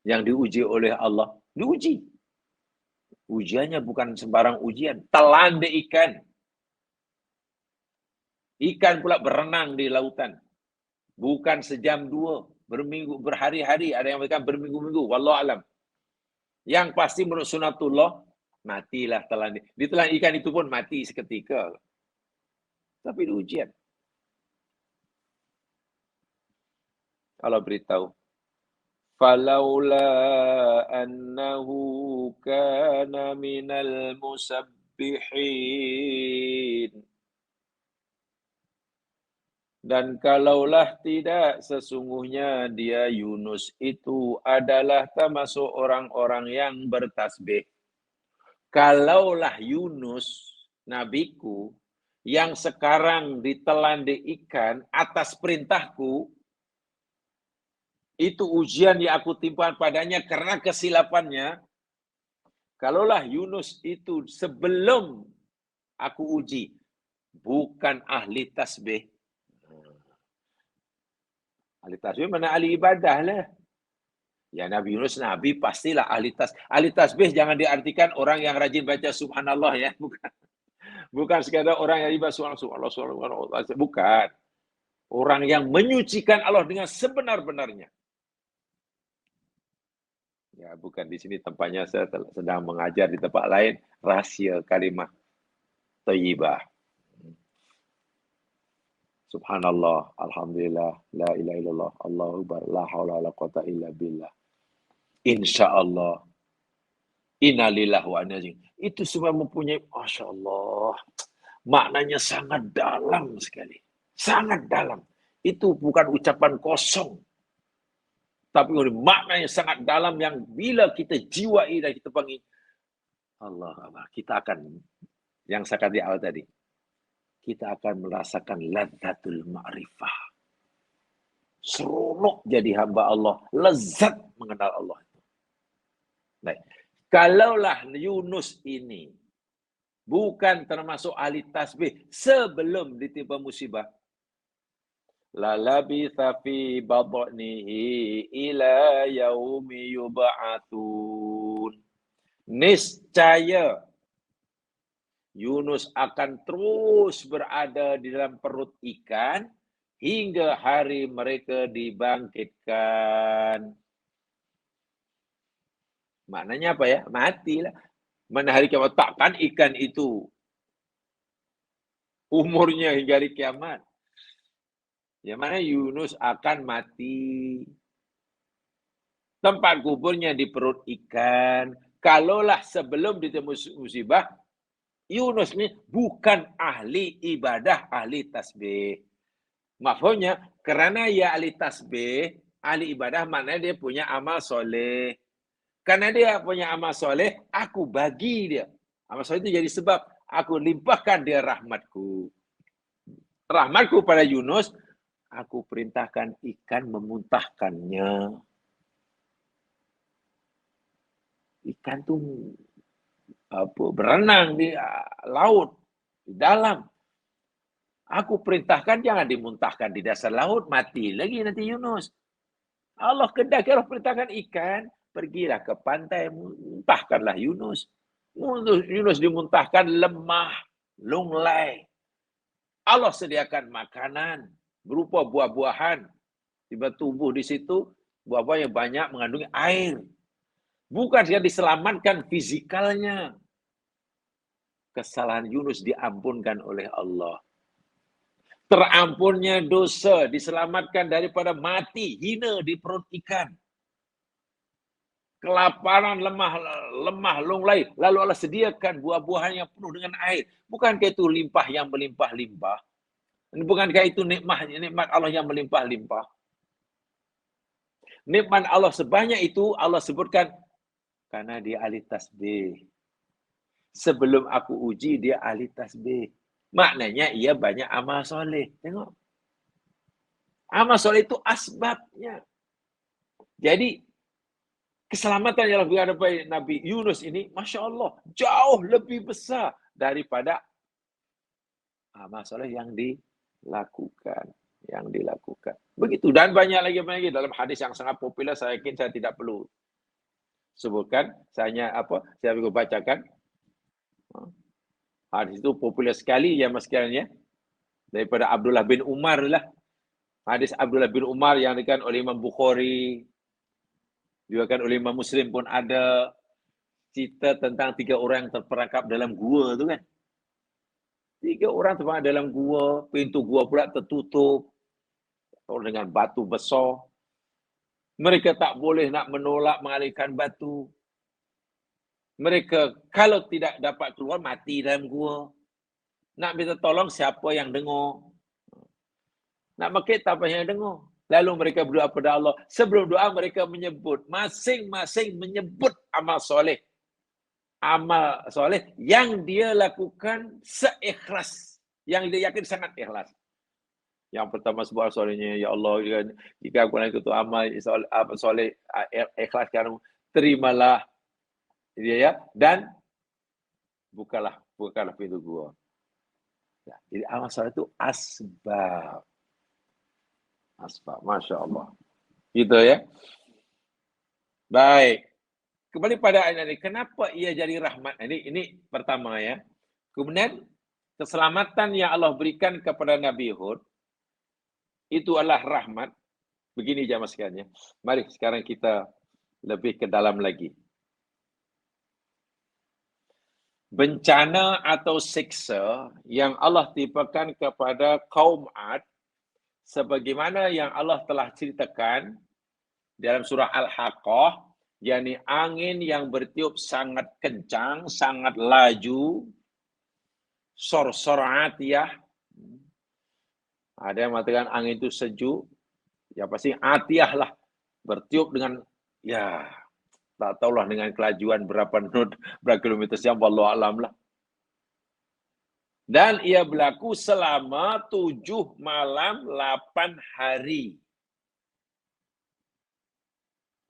Yang diuji oleh Allah. Diuji. Ujiannya bukan sembarang ujian. Telan di ikan. Ikan pula berenang di lautan. Bukan sejam dua. Berminggu, berhari-hari. Ada yang mereka berminggu-minggu. Wallahualam. Yang pasti menurut sunatullah, matilah telan. Ditelan ikan itu pun mati seketika. Tapi itu ujian. Allah beritahu. Falaula annahu kana minal musabbihin. Dan kalaulah tidak, sesungguhnya dia Yunus itu adalah termasuk orang-orang yang bertasbih. Kalaulah Yunus, nabiku, yang sekarang ditelan di ikan atas perintahku, itu ujian yang aku timpa padanya karena kesilapannya. Kalaulah Yunus itu sebelum aku uji, bukan ahli tasbih. Ahli tasbih mana ahli ibadah lah. Ya Nabi Yunus, Nabi pastilah ahli tasbih. Ahli tasbih jangan diartikan orang yang rajin baca subhanallah ya. Bukan sekadar orang yang ibadah subhanallah. Bukan. Orang yang menyucikan Allah dengan sebenar-benarnya. Ya, bukan di sini tempatnya, saya sedang mengajar di tempat lain rahsia kalimat thayyibah. Subhanallah, alhamdulillah, la ilaha illallah, Allahu akbar, la haula wala quwata illa billah. Insyaallah. Innalillahi wa inna ilaihi. Itu semua mempunyai, Masya Allah, maknanya sangat dalam sekali. Sangat dalam. Itu bukan ucapan kosong. Tapi maknanya sangat dalam yang bila kita jiwai dan kita panggil Allah, kita akan, yang saya kata di awal tadi, kita akan merasakan ladzatul ma'rifah. Seronok jadi hamba Allah, lezat mengenal Allah. Baik. Kalaulah Yunus ini bukan termasuk ahli tasbih sebelum ditimpa musibah, lalabitha fi badnihi ila yaumi yub'atsun. niscaya Yunus akan terus berada di dalam perut ikan hingga hari mereka dibangkitkan. Maknanya apa ya? Matilah. Mana hari kiamat, takkan ikan itu umurnya hingga hari kiamat. Yang mana Yunus akan mati. Tempat kuburnya di perut ikan. Kalaulah sebelum ditembus musibah, Yunus ini bukan ahli ibadah, ahli tasbih. Maksudnya, kerana ia ahli tasbih, ahli ibadah, maknanya dia punya amal soleh. Karena dia punya amal soleh, aku bagi dia. Amal soleh itu jadi sebab aku limpahkan dia rahmatku. Rahmatku pada Yunus, aku perintahkan ikan memuntahkannya. Ikan tu berenang di laut, di dalam. Aku perintahkan jangan dimuntahkan di dasar laut, mati lagi nanti Yunus. Allah kehendaki, Allah perintahkan ikan, pergilah ke pantai, muntahkanlah Yunus. Yunus dimuntahkan lemah, lunglai. Allah sediakan makanan berupa buah-buahan. Tiba tubuh di situ, buah-buah yang banyak mengandungi air. Bukan dia diselamatkan fizikalnya. Kesalahan Yunus diampunkan oleh Allah. Terampunnya dosa, diselamatkan daripada mati, hina di perut ikan. Kelaparan, lemah, lunglai. Lalu Allah sediakan buah-buahan yang penuh dengan air. Bukankah itu limpah yang melimpah-limpah? Bukankah itu nikmat Allah yang melimpah-limpah? Nikmat Allah sebanyak itu Allah sebutkan karena dia ahli tasbih. Sebelum aku uji dia ahli tasbih. Maknanya ia banyak amal soleh. Tengok. Amal soleh itu asbabnya. Jadi keselamatan yang Allah berikan Nabi Yunus ini, Masya Allah, jauh lebih besar daripada amal soleh yang dilakukan. Begitu. Dan banyak lagi dalam hadis yang sangat populer, saya yakin saya tidak perlu sebutkan. Saya perlu bacakan. Hadis itu populer sekali ya mas sekalian, daripada Abdullah bin Umar lah. Hadis Abdullah bin Umar yang dikatakan oleh Imam Bukhari, juga kan oleh Imam Muslim pun ada cerita tentang 3 orang yang terperangkap dalam gua tu kan. 3 orang terperangkap dalam gua, pintu gua pula tertutup dengan batu besar. Mereka tak boleh nak menolak mengalihkan batu. Mereka kalau tidak dapat keluar, mati dalam gua. Nak minta tolong siapa yang dengar? Nak makit tak apa yang dengar. Lalu mereka berdoa kepada Allah. Sebelum doa mereka menyebut, masing-masing menyebut amal soleh. Amal soleh yang dia lakukan seikhlas. Yang dia yakin sangat ikhlas. Yang pertama sebut solehnya, ya Allah, jika aku nak itu amal soleh ikhlas kamu, terimalah dia ya, dan bukalah pintu gua. Jadi amal soleh itu asbab. Masya Allah. Gitu ya. Baik. Kembali pada ayat ini. Kenapa ia jadi rahmat? Ini pertama ya. Kemudian keselamatan yang Allah berikan kepada Nabi Hud itu adalah rahmat. Begini jamaah sekalian ya. Mari sekarang kita lebih ke dalam lagi. Bencana atau siksa yang Allah timpakan kepada kaum Ad sebagaimana yang Allah telah ceritakan dalam surah Al-Haqqah, yakni angin yang bertiup sangat kencang, sangat laju, sor-sor atiyah. Ada yang mengatakan angin itu sejuk, ya pasti atiyah lah, bertiup dengan ya tak tahulah dengan kelajuan berapa knot, berapa kilometer jam, wallahu alam lah. Dan ia berlaku selama 7 malam 8 hari.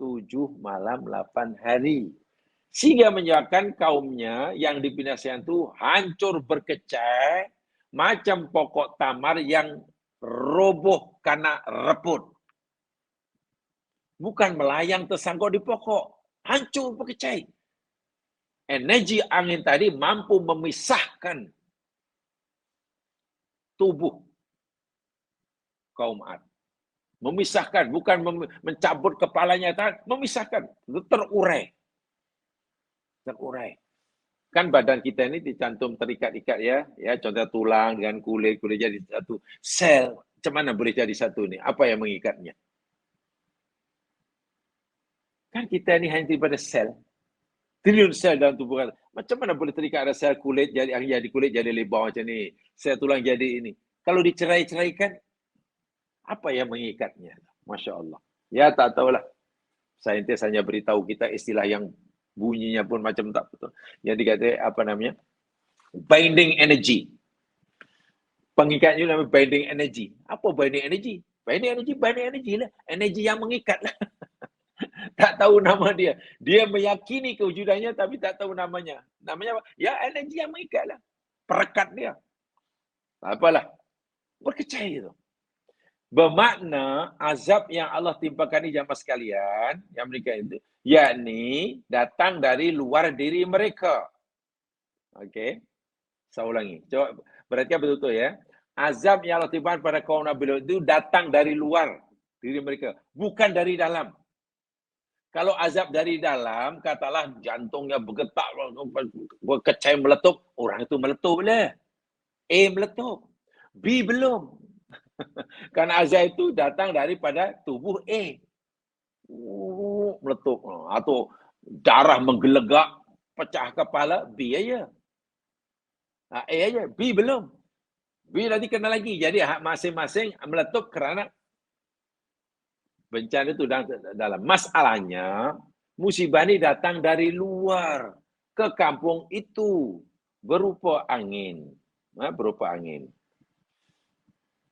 7 malam 8 hari. Sehingga menyebabkan kaumnya yang dibinasakan itu hancur berkecai macam pokok tamar yang roboh karena reput. Bukan melayang tersangkut di pokok. Hancur berkecai. Energi angin tadi mampu memisahkan tubuh kaum Ad. Memisahkan, bukan mencabut kepalanya, memisahkan, terurai. Terurai. Kan badan kita ini dicantum terikat-ikat ya, contoh tulang dengan kulit jadi satu. Sel, macam mana boleh jadi satu ni? Apa yang mengikatnya? Kan kita ini hanya daripada sel. Triliun sel dalam tubuh kita. Macam mana boleh terikat ada sel kulit jadi kulit jadi lebar macam ni, sel tulang jadi ini. Kalau dicerai-ceraikan, apa yang mengikatnya? Masya Allah. Ya tak tahulah. Saintis hanya beritahu kita istilah yang bunyinya pun macam tak betul. Yang dikatakan apa namanya? Binding energy. Pengikatnya namanya binding energy. Apa binding energy? Binding energy lah. Energi yang mengikat lah. Tak tahu nama dia. Dia meyakini kewujudannya tapi tak tahu namanya. Namanya apa? Ya energi yang mengikat lah. Perekat dia. Tak apalah. Percaya tu. Bermakna azab yang Allah timpakan ni jamaah sekalian, yang mereka itu, yakni datang dari luar diri mereka. Okey. Saya ulangi. Coba perhatikan betul-betul ya. Azab yang Allah timpakan pada kaum Nabi Lut itu datang dari luar diri mereka, bukan dari dalam. Kalau azab dari dalam, katalah jantungnya bergetar, berkecai meletup, orang itu meletup lah. A meletup. B belum. Karena azab itu datang daripada tubuh A. Meletup. Atau darah menggelegak, pecah kepala, B aja. A aja, B belum. B nanti kena lagi. Jadi masing-masing meletup kerana bencana itu dalam. Masalahnya, musibah ini datang dari luar ke kampung itu. Berupa angin. Berupa angin.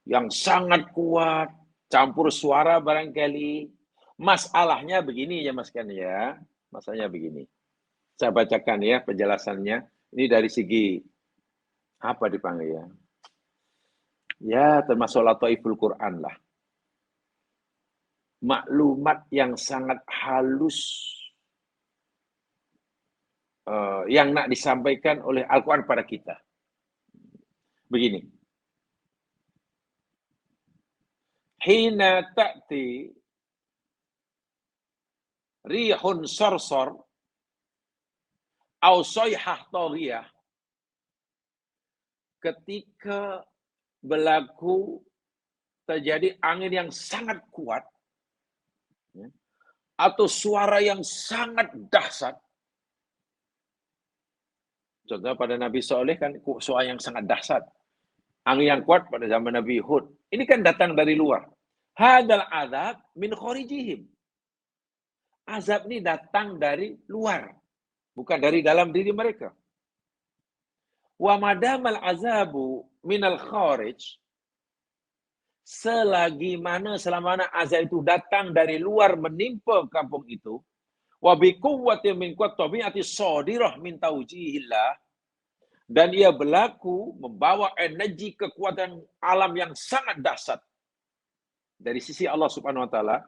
Yang sangat kuat, campur suara barangkali. Masalahnya begini ya Mas Kan ya. Masalahnya begini. Saya bacakan ya penjelasannya. Ini dari segi apa dipanggil ya? Ya termasuk lataiful Quran lah. Maklumat yang sangat halus yang nak disampaikan oleh Al-Quran pada kita. Begini. Hina ta'ti rihun sarsar au sayhah taghiyah. Ketika berlaku terjadi angin yang sangat kuat atau suara yang sangat dahsyat. Contoh pada Nabi Soleh kan suara yang sangat dahsyat. Angin yang kuat pada zaman Nabi Hud. Ini kan datang dari luar. Hadal azab min kharijihim. Azab ini datang dari luar. Bukan dari dalam diri mereka. Wa madamal azabu minal kharij. Selagi mana selama mana azab itu datang dari luar menimpa kampung itu. Wa bi quwwatin min quwwati tabi'ati sadirah min tawjihillah. Dan ia berlaku membawa energi kekuatan alam yang sangat dahsyat dari sisi Allah Subhanahu wa taala.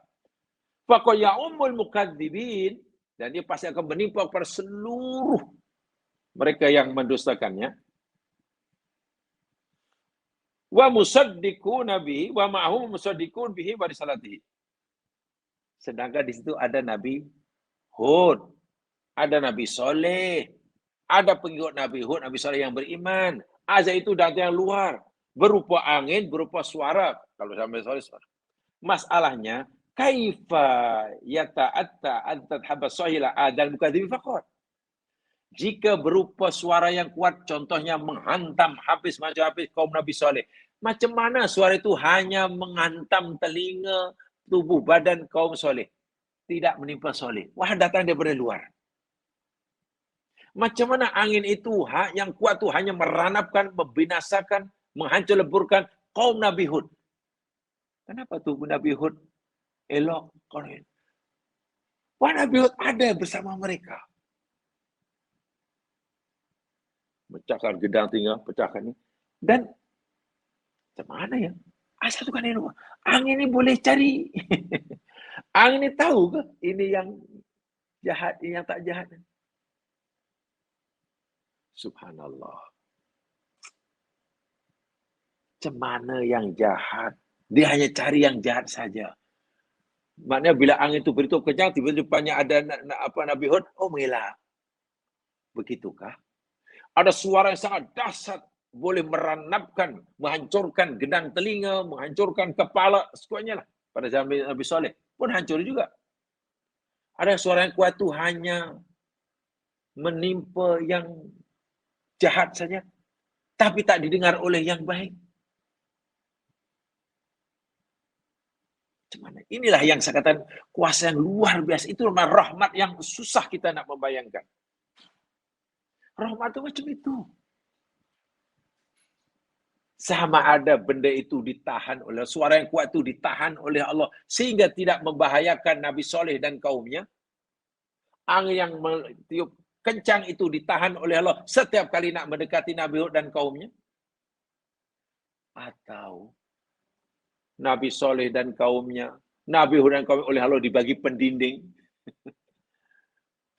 Faqad ya'ummul mukadzibin, dan dia pasti akan menimpa kepada seluruh mereka yang mendustakannya. Wa musaddiquna bihi wa ma'hum musaddiqun bihi wa risalatihi. Sedangkan di situ ada Nabi Hud, ada Nabi Soleh, ada pengikut Nabi Hud, Nabi Soleh yang beriman. Azab itu datang yang luar, berupa angin, berupa suara. Kalau sampai Soleh suara. Masalahnya, kaifa yata'atta antat habasahila adal mukadzibin faqat. Jika berupa suara yang kuat, contohnya menghantam habis kaum Nabi Soleh. Macam mana suara itu hanya menghantam telinga, tubuh, badan kaum Soleh? Tidak menimpa Soleh. Wah, datang daripada luar. Macam mana angin itu yang kuat itu hanya meranapkan, membinasakan, menghancur leburkan kaum Nabi Hud. Kenapa tubuh Nabi Hud elok? Wah, Nabi Hud ada bersama mereka. Pecahkan gedang tinggal, pecahkan ini. Dan macam mana ya? Asal tu kan ini. Angin ini boleh cari. Angin ini tahu ke ini yang jahat, ini yang tak jahat. Subhanallah. Macam mana yang jahat? Dia hanya cari yang jahat saja. Maknanya bila angin itu begitu kencang, tiba-tiba depannya ada Nabi Hud, oh mengelak. Begitukah? Ada suara yang sangat dahsyat, boleh meranapkan, menghancurkan gendang telinga, menghancurkan kepala, semuanya lah. Pada zaman Nabi Saleh pun hancur juga. Ada suara yang kuat itu hanya menimpa yang jahat saja, tapi tak didengar oleh yang baik. Macam mana? Inilah yang saya katakan kuasa yang luar biasa. Itu rahmat yang susah kita nak membayangkan. Rahmat itu macam itu. Sama ada benda itu ditahan oleh suara yang kuat itu ditahan oleh Allah sehingga tidak membahayakan Nabi Soleh dan kaumnya. Angin yang tiup kencang itu ditahan oleh Allah setiap kali nak mendekati Nabi Hud dan kaumnya. Atau Nabi Soleh dan kaumnya, Nabi Hud dan kaumnya oleh Allah dibagi pendinding.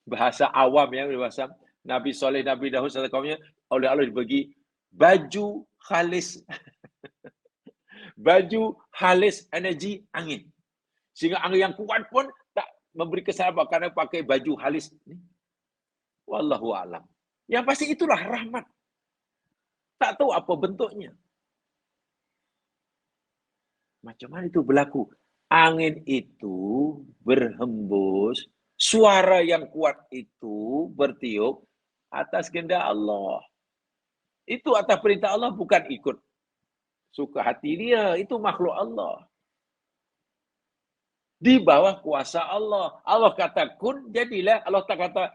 Bahasa awam ya, bahasa Nabi Soleh, Nabi Dawud serta kaumnya oleh Allah dibagi baju khalis. Baju halis energi angin. Sehingga angin yang kuat pun tak memberi kesan apa karena pakai baju halis. Wallahu a'lam. Yang pasti itulah rahmat. Tak tahu apa bentuknya. Macam mana itu berlaku? Angin itu berhembus, suara yang kuat itu bertiup atas kehendak Allah. Itu atas perintah Allah, bukan ikut suka hati dia. Itu makhluk Allah. Di bawah kuasa Allah. Allah kata kun, jadilah. Allah tak kata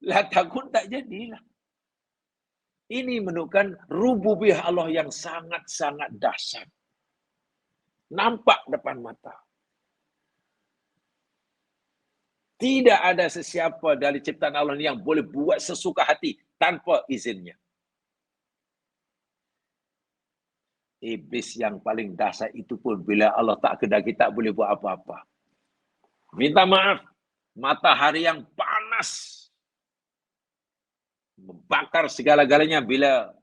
la takun, tak jadilah. Ini menunjukkan rububiyah Allah yang sangat-sangat dahsyat. Nampak depan mata. Tidak ada sesiapa dari ciptaan Allah yang boleh buat sesuka hati tanpa izinnya. Iblis yang paling dahsyat itu pun bila Allah tak kehendaki tak boleh buat apa-apa. Minta maaf. Matahari yang panas membakar segala-galanya bila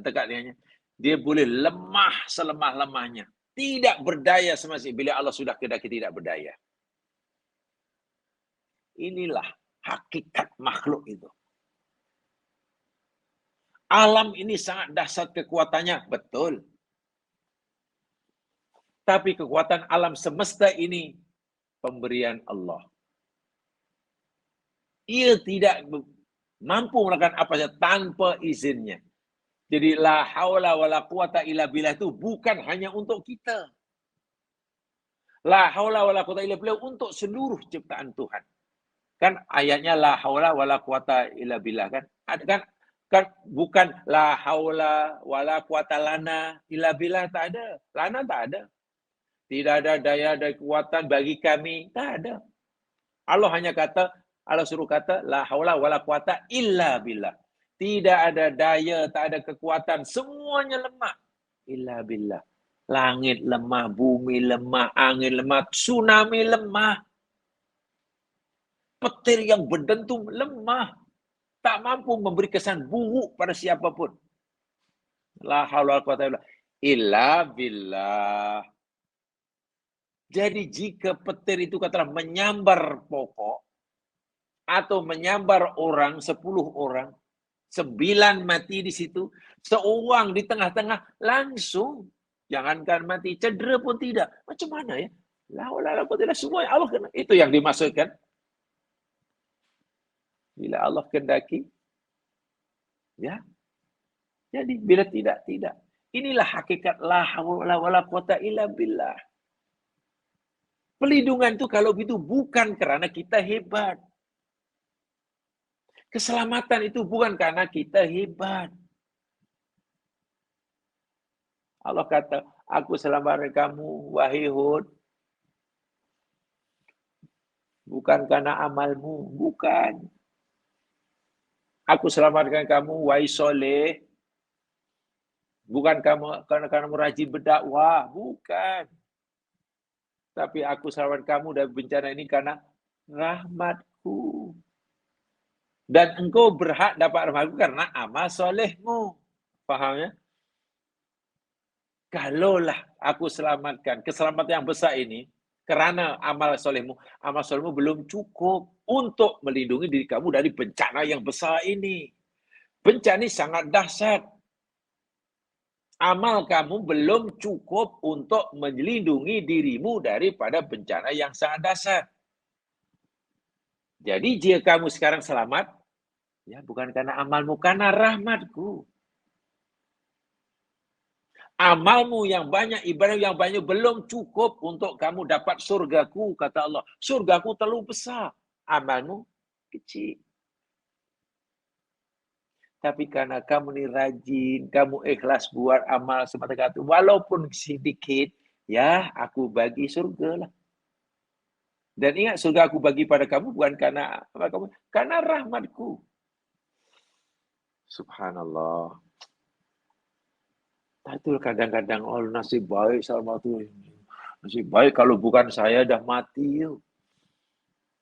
dekat dengannya, dia boleh lemah selemah-lemahnya. Tidak berdaya semasa bila Allah sudah kehendaki tidak berdaya. Inilah hakikat makhluk itu. Alam ini sangat dahsyat kekuatannya, betul. Tapi kekuatan alam semesta ini pemberian Allah. Ia tidak mampu melakukan apa saja tanpa izinnya. Jadi la haula wala quwata illa billah itu bukan hanya untuk kita. La haula wala quwata illa billah untuk seluruh ciptaan Tuhan. Kan ayatnya la haula wala quwata illa billah kan? Ada kan bukan la haula wala quwata lana illa billah, tak ada. Lana tak ada. Tidak ada daya dan kekuatan bagi kami, tak ada. Allah hanya kata, Allah suruh kata la haula wala quwata illa billah. Tidak ada daya, tak ada kekuatan, semuanya lemah. Illa billah. Langit lemah, bumi lemah, angin lemah, tsunami lemah. Petir yang berdentum lemah. Tak mampu memberi kesan buruk pada siapapun. La haula wala quwata illa billah. Jadi jika petir itu katalah menyambar pokok atau menyambar orang, 10 orang, 9 mati di situ, seorang di tengah-tengah langsung, jangankan mati, cedera pun tidak. Macam mana ya? La haula wala quwata illa semua Allah kena. Itu yang dimaksudkan. Bila Allah kehendaki, ya. Jadi bila tidak. Inilah hakikat la haula wala quwata illa billah. Pelindungan itu kalau begitu bukan kerana kita hebat. Keselamatan itu bukan karena kita hebat. Allah kata, aku selamatkan kamu, wahai Hud. Bukan karena amalmu, bukan. Aku selamatkan kamu, wahai Soleh. Bukan karena kamu rajin berdakwah, bukan. Tapi aku selamatkan kamu dari bencana ini karena rahmatku. Dan engkau berhak dapat rahmatku karena amal solehmu. Faham ya? Kalaulah aku selamatkan, keselamatan yang besar ini, kerana amal solehmu belum cukup untuk melindungi diri kamu dari bencana yang besar ini. Bencana ini sangat dahsyat. Amal kamu belum cukup untuk melindungi dirimu daripada bencana yang sangat dahsyat. Jadi jika kamu sekarang selamat, ya bukan karena amalmu, karena rahmatku. Amalmu yang banyak, ibadah yang banyak belum cukup untuk kamu dapat surgaku, kata Allah. Surgaku terlalu besar. Amalmu kecil. Tapi karena kamu ni rajin, kamu ikhlas buat amal semata-mata, walaupun sedikit, ya aku bagi surga lah. Dan ingat, surga aku bagi pada kamu bukan karena apa kamu, karena rahmatku. Subhanallah. Itu kadang-kadang, oh nasib baik sama tu. Nasib baik kalau bukan saya dah mati.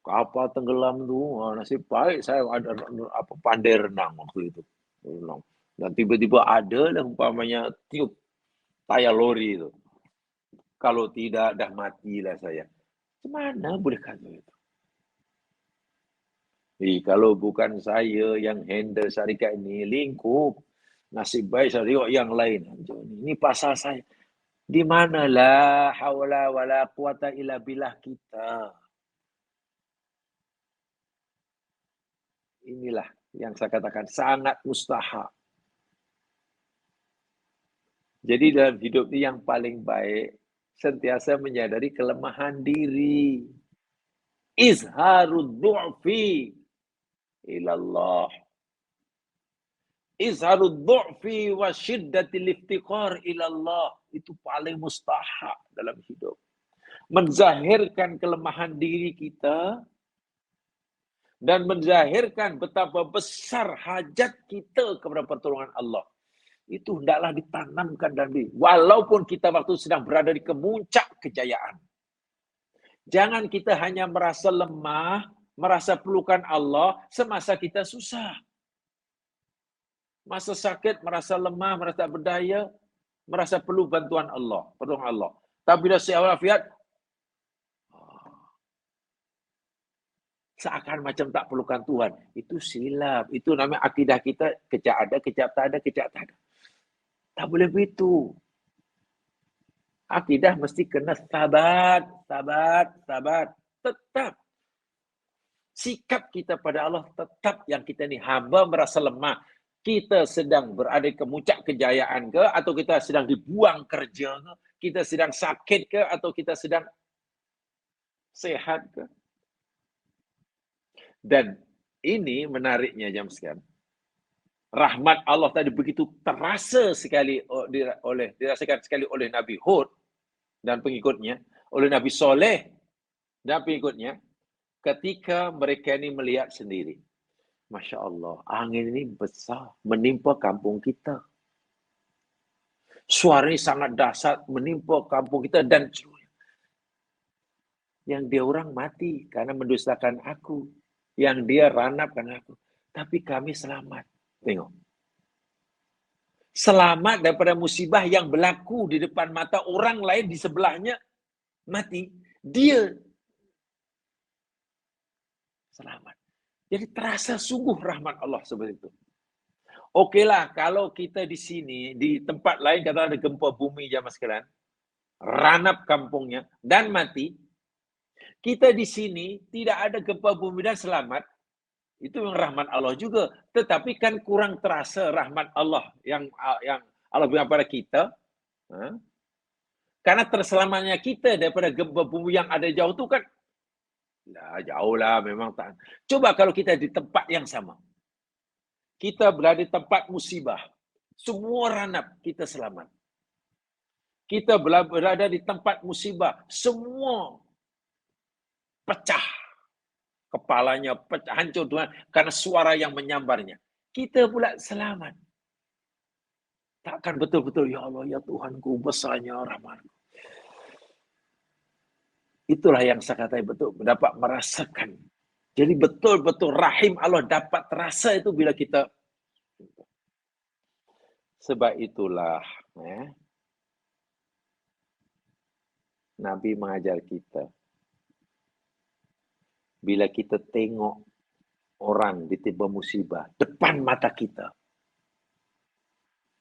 Kapal tenggelam tu, nasib baik saya ada pandai renang waktu itu. Dan tiba-tiba ada lah umpamanya tiup tayar lori itu. Kalau tidak, dah matilah saya. Mana boleh kata itu? Kalau bukan saya yang handle syarikat ini, lingkup. Nasib baik saya tengok yang lain. Ini pasal saya. Di manalah haula wala quwata illa billah kita. Inilah yang saya katakan sangat mustahak. Jadi dalam hidup ini yang paling baik, sentiasa menyadari kelemahan diri. Izharud du'fi ilallah. Izharud du'fi wa syiddatil iftiqar ilallah. Itu paling mustahak dalam hidup. Menzahirkan kelemahan diri kita dan menzahirkan betapa besar hajat kita kepada pertolongan Allah. Itu hendaklah ditanamkan dalam diri. Walaupun kita waktu sedang berada di kemuncak kejayaan. Jangan kita hanya merasa lemah, merasa perlukan Allah semasa kita susah. Masa sakit, merasa lemah, merasa tak berdaya, merasa perlu bantuan Allah, pertolongan Allah. Tapi bila sihat walafiat, seakan macam tak perlukan Tuhan. Itu silap. Itu namanya akidah kita, kejap ada, kejap tak ada, kejap tak ada. Tak boleh begitu. Akidah mesti kena sabat. Tetap. Sikap kita pada Allah tetap yang kita ni hamba merasa lemah. Kita sedang berada di kemuncak kejayaan ke, atau kita sedang dibuang kerja ke, kita sedang sakit ke, atau kita sedang sehat ke. Dan ini menariknya jam sekian. Rahmat Allah tadi begitu terasa sekali dirasakan sekali oleh Nabi Hud dan pengikutnya, oleh Nabi Soleh dan pengikutnya, ketika mereka ini melihat sendiri. Masya Allah, angin ini besar, menimpa kampung kita. Suara ini sangat dahsyat, menimpa kampung kita dan yang dia orang mati karena mendustakan aku. Yang dia ranapkan aku. Tapi kami selamat. Tengok. Selamat daripada musibah yang berlaku di depan mata orang lain di sebelahnya mati. Dia selamat. Jadi terasa sungguh rahmat Allah seperti itu. Okeylah, kalau kita di sini, di tempat lain, kata ada gempa bumi zaman sekarang, ranap kampungnya, dan mati, kita di sini tidak ada gempa bumi dan selamat, itu yang rahmat Allah juga. Tetapi kan kurang terasa rahmat Allah yang Allah berikan pada kita. Karena terselamatnya kita daripada gempa bumi yang ada jauh tu kan, jauh lah memang tak. Coba kalau kita di tempat yang sama. Kita berada di tempat musibah. Semua ranap, kita selamat. Kita berada di tempat musibah. Semua pecah. Kepalanya pecah, hancur Tuhan. Karena suara yang menyambarnya. Kita pula selamat. Takkan betul-betul, ya Allah, ya Tuhanku, besarnya rahmatmu. Itulah yang saya katakan betul. Dapat merasakan Jadi betul-betul rahim Allah dapat terasa itu bila kita. Sebab itulah Nabi mengajar kita. Bila kita tengok orang ditimpa musibah depan mata kita.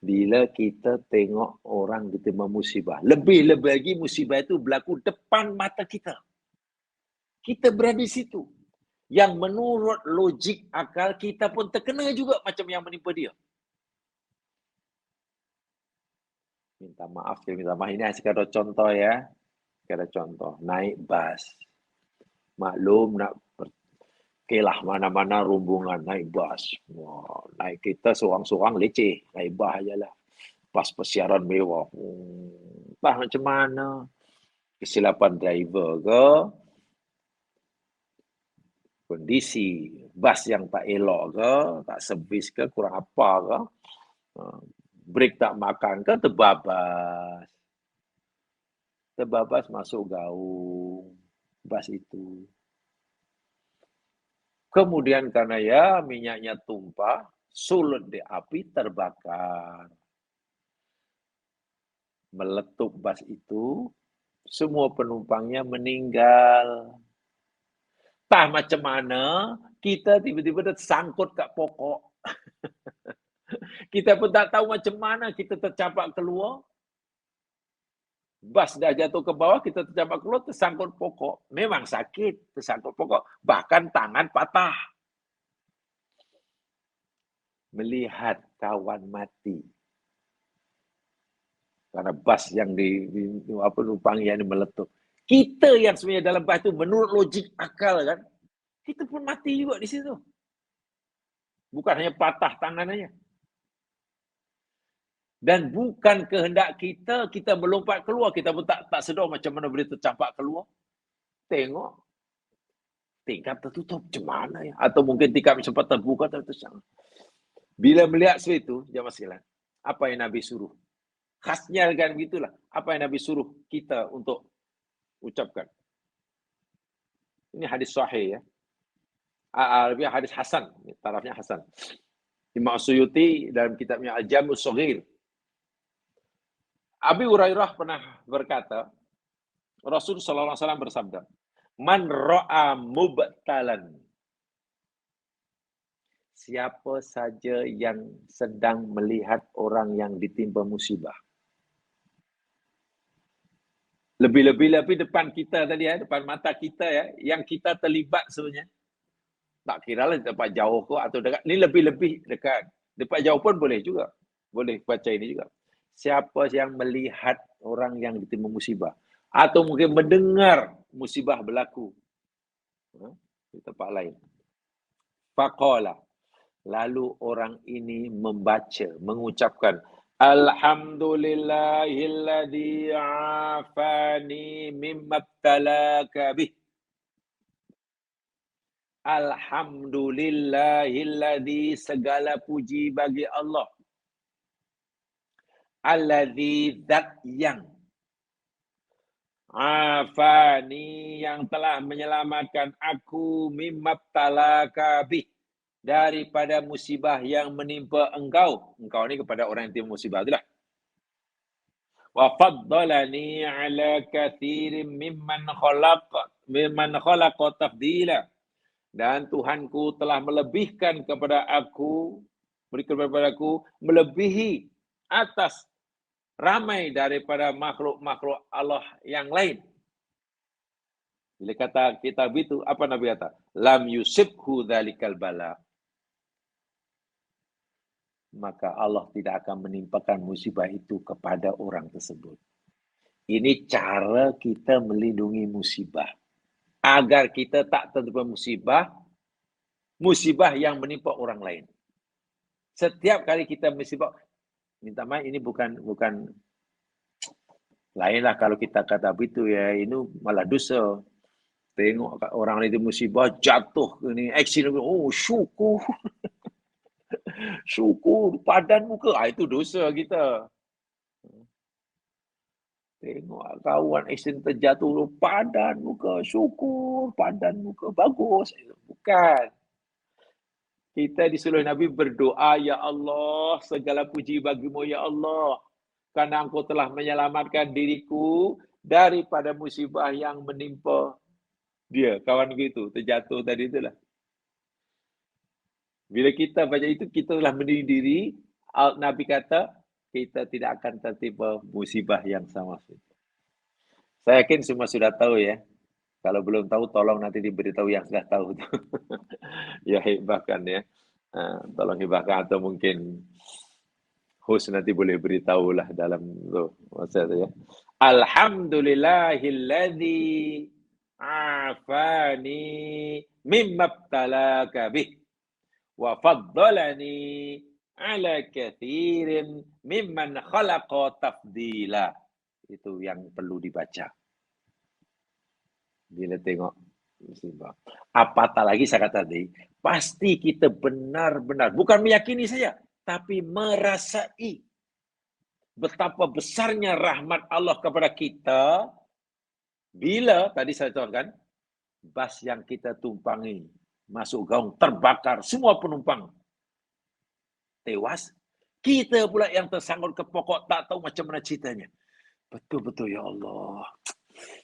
Bila kita tengok orang ditimpa musibah. Lebih-lebih lagi musibah itu berlaku depan mata kita. Kita berada di situ. Yang menurut logik akal kita pun terkena juga macam yang menimpa dia. Minta maaf. Ini sekadar contoh ya. Sekadar contoh. Naik bas. Maklum nak lah mana-mana rombongan naik bas. Wah, naik kita seorang-seorang leceh. Naik bas ajalah. Bas persiaran mewah. Entah macam mana. Kesilapan driver ke. Kondisi bas yang tak elok ke. Tak servis ke. Kurang apa ke. Brek tak makan ke. Terbabas. Terbabas masuk gaung. Bas itu. Kemudian karena ya minyaknya tumpah, sulut di api, terbakar. Meletup bas itu, semua penumpangnya meninggal. Tah macam mana, kita tiba-tiba tersangkut kat pokok. Kita pun tak tahu macam mana kita tercampak keluar. Bas dah jatuh ke bawah, kita tercampak keluar, tersangkut pokok. Memang sakit, tersangkut pokok. Bahkan tangan patah. Melihat kawan mati. Karena bas yang penumpang yang meletup. Kita yang sebenarnya dalam bas itu menurut logik akal kan, kita pun mati juga di situ. Bukan hanya patah tangan saja. Dan bukan kehendak kita, kita melompat keluar. Kita pun tak sedar macam mana boleh tercampak keluar. Tengok. Tingkap tertutup. Macam mana ya? Atau mungkin tingkap sempat terbuka. Bila melihat seperti itu, jemaah sekalian, apa yang Nabi suruh? Khasnya kan begitulah. Apa yang Nabi suruh kita untuk ucapkan? Ini hadis sahih ya. Hadis Hasan. Tarafnya Hasan. Imam Suyuti dalam kitabnya Al-Jami'us Shaghir. Abi Hurairah pernah berkata, Rasulullah SAW bersabda, Man ra'a mubtalan. Siapa saja yang sedang melihat orang yang ditimpa musibah. Lebih-lebih depan kita tadi ya, depan mata kita ya, yang kita terlibat sebenarnya. Tak kira lah tempat jauh ke atau dekat. Ini lebih-lebih dekat. Tempat jauh pun boleh juga. Boleh baca ini juga. Siapa yang melihat orang yang ditimpa musibah. Atau mungkin mendengar musibah berlaku. Di tempat lain. Faqala. Lalu orang ini membaca, mengucapkan. Alhamdulillahilladzi afani mimma btalaka bih. Alhamdulillahilladzi segala puji bagi Allah. Alladzi zat yang afani yang telah menyelamatkan aku mimma btalaka bih. Daripada musibah yang menimpa engkau. Engkau ni kepada orang yang timpa musibah itulah. Wa faddalani ala kathirin mimman khalaqa tafdila. Dan Tuhanku telah melebihkan kepada aku, berikan kepada aku, melebihi atas ramai daripada makhluk-makhluk Allah yang lain. Bila kata kitab itu, apa Nabi kata? Lam yusibhu dhalikal bala. Maka Allah tidak akan menimpakan musibah itu kepada orang tersebut. Ini cara kita melindungi musibah. Agar kita tak tertimpa musibah yang menimpa orang lain. Setiap kali kita musibah, minta maaf ini bukan lainlah kalau kita kata begitu ya, ini malah dosa. Tengok orang itu musibah jatuh ini aksiden, oh syukur. Syukur padan muka, itu dosa kita. Tengok kawan accident terjatuh, padan muka, syukur, padan muka, bagus. Bukan. Kita disuruh Nabi berdoa, Ya Allah, segala puji bagimu, Ya Allah. Karena engkau telah menyelamatkan diriku daripada musibah yang menimpa dia. Kawan gitu, terjatuh tadi itulah. Bila kita baca itu, kita telah mendiri diri. Nabi kata, kita tidak akan tertimpa musibah yang sama. Saya yakin semua sudah tahu ya. Kalau belum tahu, tolong nanti diberitahu yang sudah tahu. Ya, hibahkan ya. Tolong hibahkan atau mungkin host nanti boleh beritahu lah dalam masa itu ya. Alhamdulillahilladzi afani mimma ibtalaka bih wa faddalani ala kathirin mimman khalaqa tafdila. Itu yang perlu dibaca. Bila tengok musibah. Apatah lagi saya kata tadi, pasti kita benar-benar, bukan meyakini saja, tapi merasai betapa besarnya rahmat Allah kepada kita bila, tadi saya contohkan, bas yang kita tumpangi, masuk gaung, terbakar, semua penumpang tewas, kita pula yang tersangkut ke pokok, tak tahu macam mana ceritanya. Betul-betul ya Allah.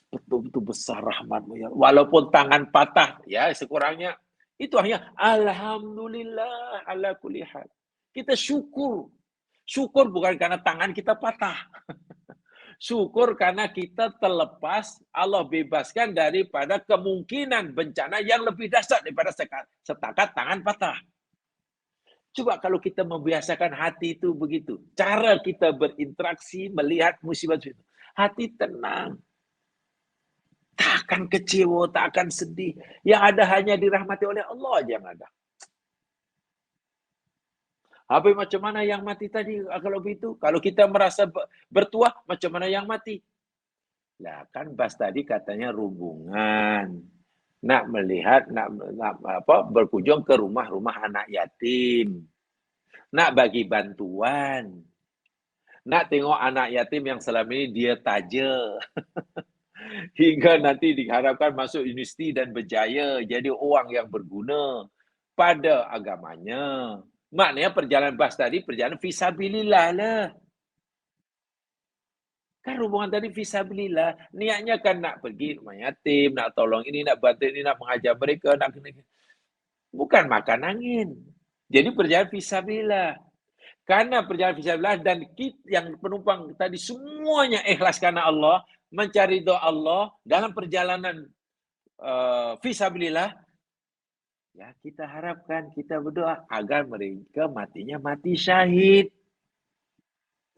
Betul-betul besar rahmat-Mu ya. Walaupun tangan patah, ya sekurangnya itu hanya alhamdulillah ala kulli hal. Kita syukur. Syukur bukan karena tangan kita patah. Syukur karena kita terlepas, Allah bebaskan daripada kemungkinan bencana yang lebih dahsyat daripada setakat tangan patah. Coba kalau kita membiasakan hati itu begitu. Cara kita berinteraksi, melihat musibah itu. Hati tenang. Tak akan kecewa, tak akan sedih. Yang ada hanya dirahmati oleh Allah aja yang ada. Habis macam mana yang mati tadi kalau begitu? Kalau kita merasa bertuah, macam mana yang mati? Lah kan Bas tadi katanya hubungan. Nak melihat, nak berkunjung ke rumah-rumah anak yatim. Nak bagi bantuan. Nak tengok anak yatim yang selama ini dia taja. Hingga nanti diharapkan masuk universiti dan berjaya jadi orang yang berguna pada agamanya. Maknanya perjalanan Bas tadi perjalanan fisabilillah lah. Kan hubungan tadi fisabilillah. Niatnya kan nak pergi rumah yatim, nak tolong ini, nak bantu ini, nak mengajar mereka, nak kena. Bukan makan angin. Jadi perjalanan fisabilillah. Karena perjalanan fisabilillah dan yang penumpang tadi semuanya ikhlas karena Allah, mencari doa Allah dalam perjalanan fisabilillah, ya kita harapkan, kita berdoa agar mereka matinya mati syahid.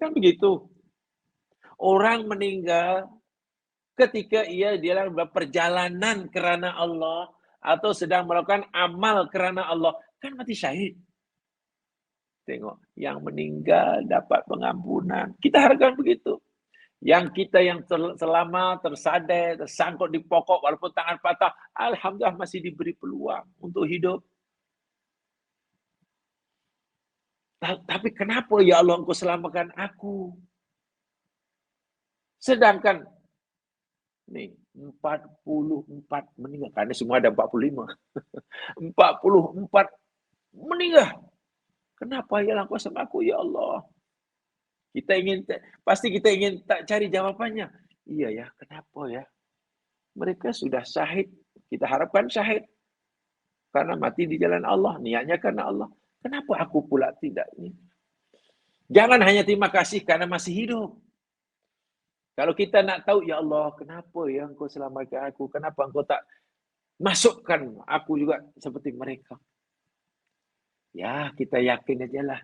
Kan begitu. Orang meninggal ketika ia dalam perjalanan kerana Allah atau sedang melakukan amal kerana Allah, kan mati syahid. Tengok, yang meninggal dapat pengampunan. Kita harapkan begitu. Yang kita yang selamat, tersadar, tersangkut di pokok walaupun tangan patah, alhamdulillah masih diberi peluang untuk hidup. Tapi kenapa ya Allah engkau selamatkan aku? Sedangkan nih 44 meninggal, karena semua ada 45. 44 meninggal. Kenapa ya Allah engkau sama aku ya Allah? Pasti kita ingin tak cari jawabannya. Iya ya, kenapa ya? Mereka sudah syahid. Kita harapkan syahid. Karena mati di jalan Allah. Niatnya karena Allah. Kenapa aku pula tidak? Jangan hanya terima kasih karena masih hidup. Kalau kita nak tahu, ya Allah, kenapa ya engkau selamatkan aku? Kenapa engkau tak masukkan aku juga seperti mereka? Ya, kita yakin aja lah.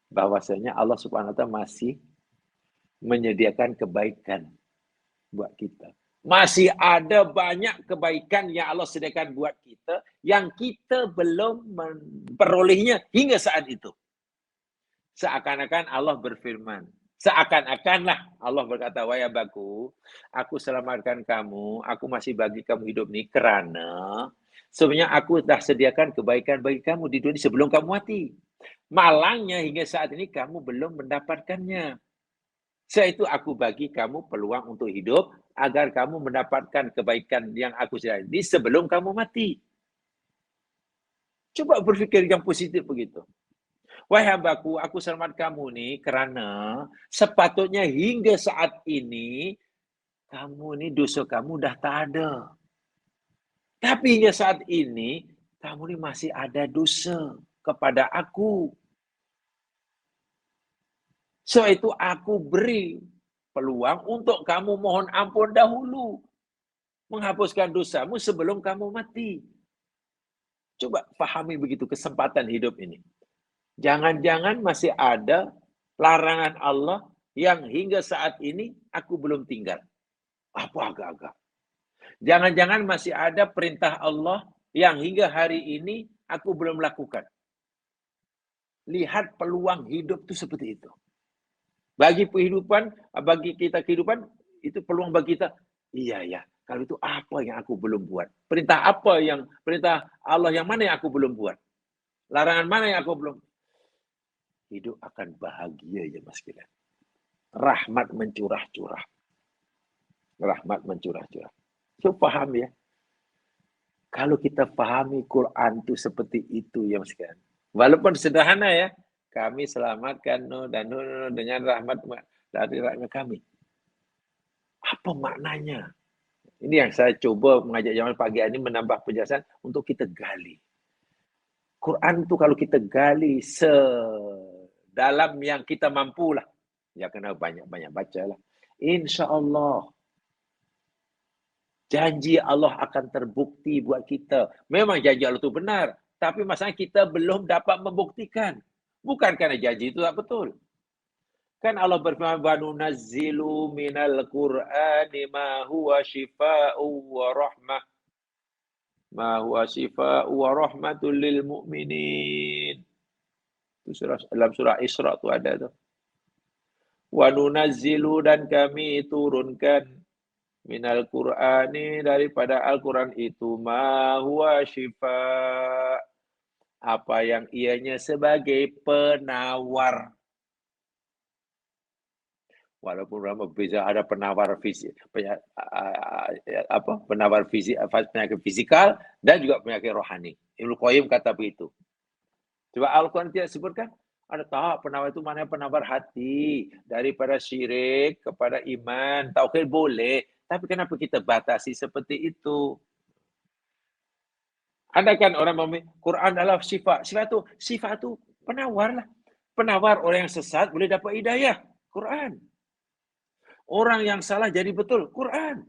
Bahwasanya Allah Subhanahu Wa Taala masih menyediakan kebaikan buat kita. Masih ada banyak kebaikan yang Allah sediakan buat kita yang kita belum memperolehnya hingga saat itu. Seakan-akan Allah berfirman, seakan-akanlah Allah berkata, wahai hambaku, aku selamatkan kamu, aku masih bagi kamu hidup ini kerana sebenarnya aku dah sediakan kebaikan bagi kamu di dunia sebelum kamu mati. Malangnya hingga saat ini kamu belum mendapatkannya. Sebab itu aku bagi kamu peluang untuk hidup agar kamu mendapatkan kebaikan yang aku sediakan sebelum kamu mati. Coba berfikir yang positif begitu. Wahai hambaku, aku selamat kamu nih kerana sepatutnya hingga saat ini kamu ni dosa kamu dah tak ada. Tapi hingga saat ini kamu ni masih ada dosa kepada aku. Sebab itu aku beri peluang untuk kamu mohon ampun dahulu. Menghapuskan dosamu sebelum kamu mati. Coba fahami begitu kesempatan hidup ini. Jangan-jangan masih ada larangan Allah yang hingga saat ini aku belum tinggal. Apa agak-agak. Jangan-jangan masih ada perintah Allah yang hingga hari ini aku belum lakukan. Lihat peluang hidup itu seperti itu. Bagi kita kehidupan, itu peluang bagi kita. Iya ya, kalau itu apa yang aku belum buat? Perintah Allah yang mana yang aku belum buat? Larangan mana yang aku belum? Hidup akan bahagia ya Mas Kilan. Rahmat mencurah-curah. Rahmat mencurah-curah. So paham ya. Kalau kita pahami Quran itu seperti itu ya Mas Kilan. Walaupun sederhana ya, kami selamatkan Nuh dan Nuh dengan rahmat dari rahmat kami. Apa maknanya? Ini yang saya coba mengajak jamaah pagi ini menambah penjelasan untuk kita gali. Quran itu kalau kita gali sedalam yang kita mampu lah. Ya kena banyak-banyak baca lah. InsyaAllah. Janji Allah akan terbukti buat kita. Memang janji Allah itu benar. Tapi masalahnya kita belum dapat membuktikan. Bukan kerana janji itu tak betul. Kan Allah berfirman, وَنُنَزِّلُ مِنَ الْقُرْآنِ مَا هُوَ شِفَاءٌ وَرَحْمَةٌ مَا هُوَ شِفَاءٌ وَرَحْمَةٌ لِلْمُؤْمِنِينَ. Dalam surah Isra tu ada tu. وَنُنَزِّلُ dan kami turunkan minal Qur'ani daripada Al-Quran itu ma huwa syifa, apa yang ianya sebagai penawar. Walaupun ulama beza, ada penawar fisik, penawar fisik, penyakit fisikal dan juga penyakit rohani. Ibnu Qayyim kata begitu. Coba Al-Quran tidak sebutkan? Ada tak penawar itu mana penawar hati daripada syirik kepada iman, tauhid boleh. Tapi kenapa kita batasi seperti itu? Ada kan orang memilih Quran adalah sifat. Sifat itu penawar lah. Penawar orang yang sesat boleh dapat hidayah. Quran. Orang yang salah jadi betul. Quran.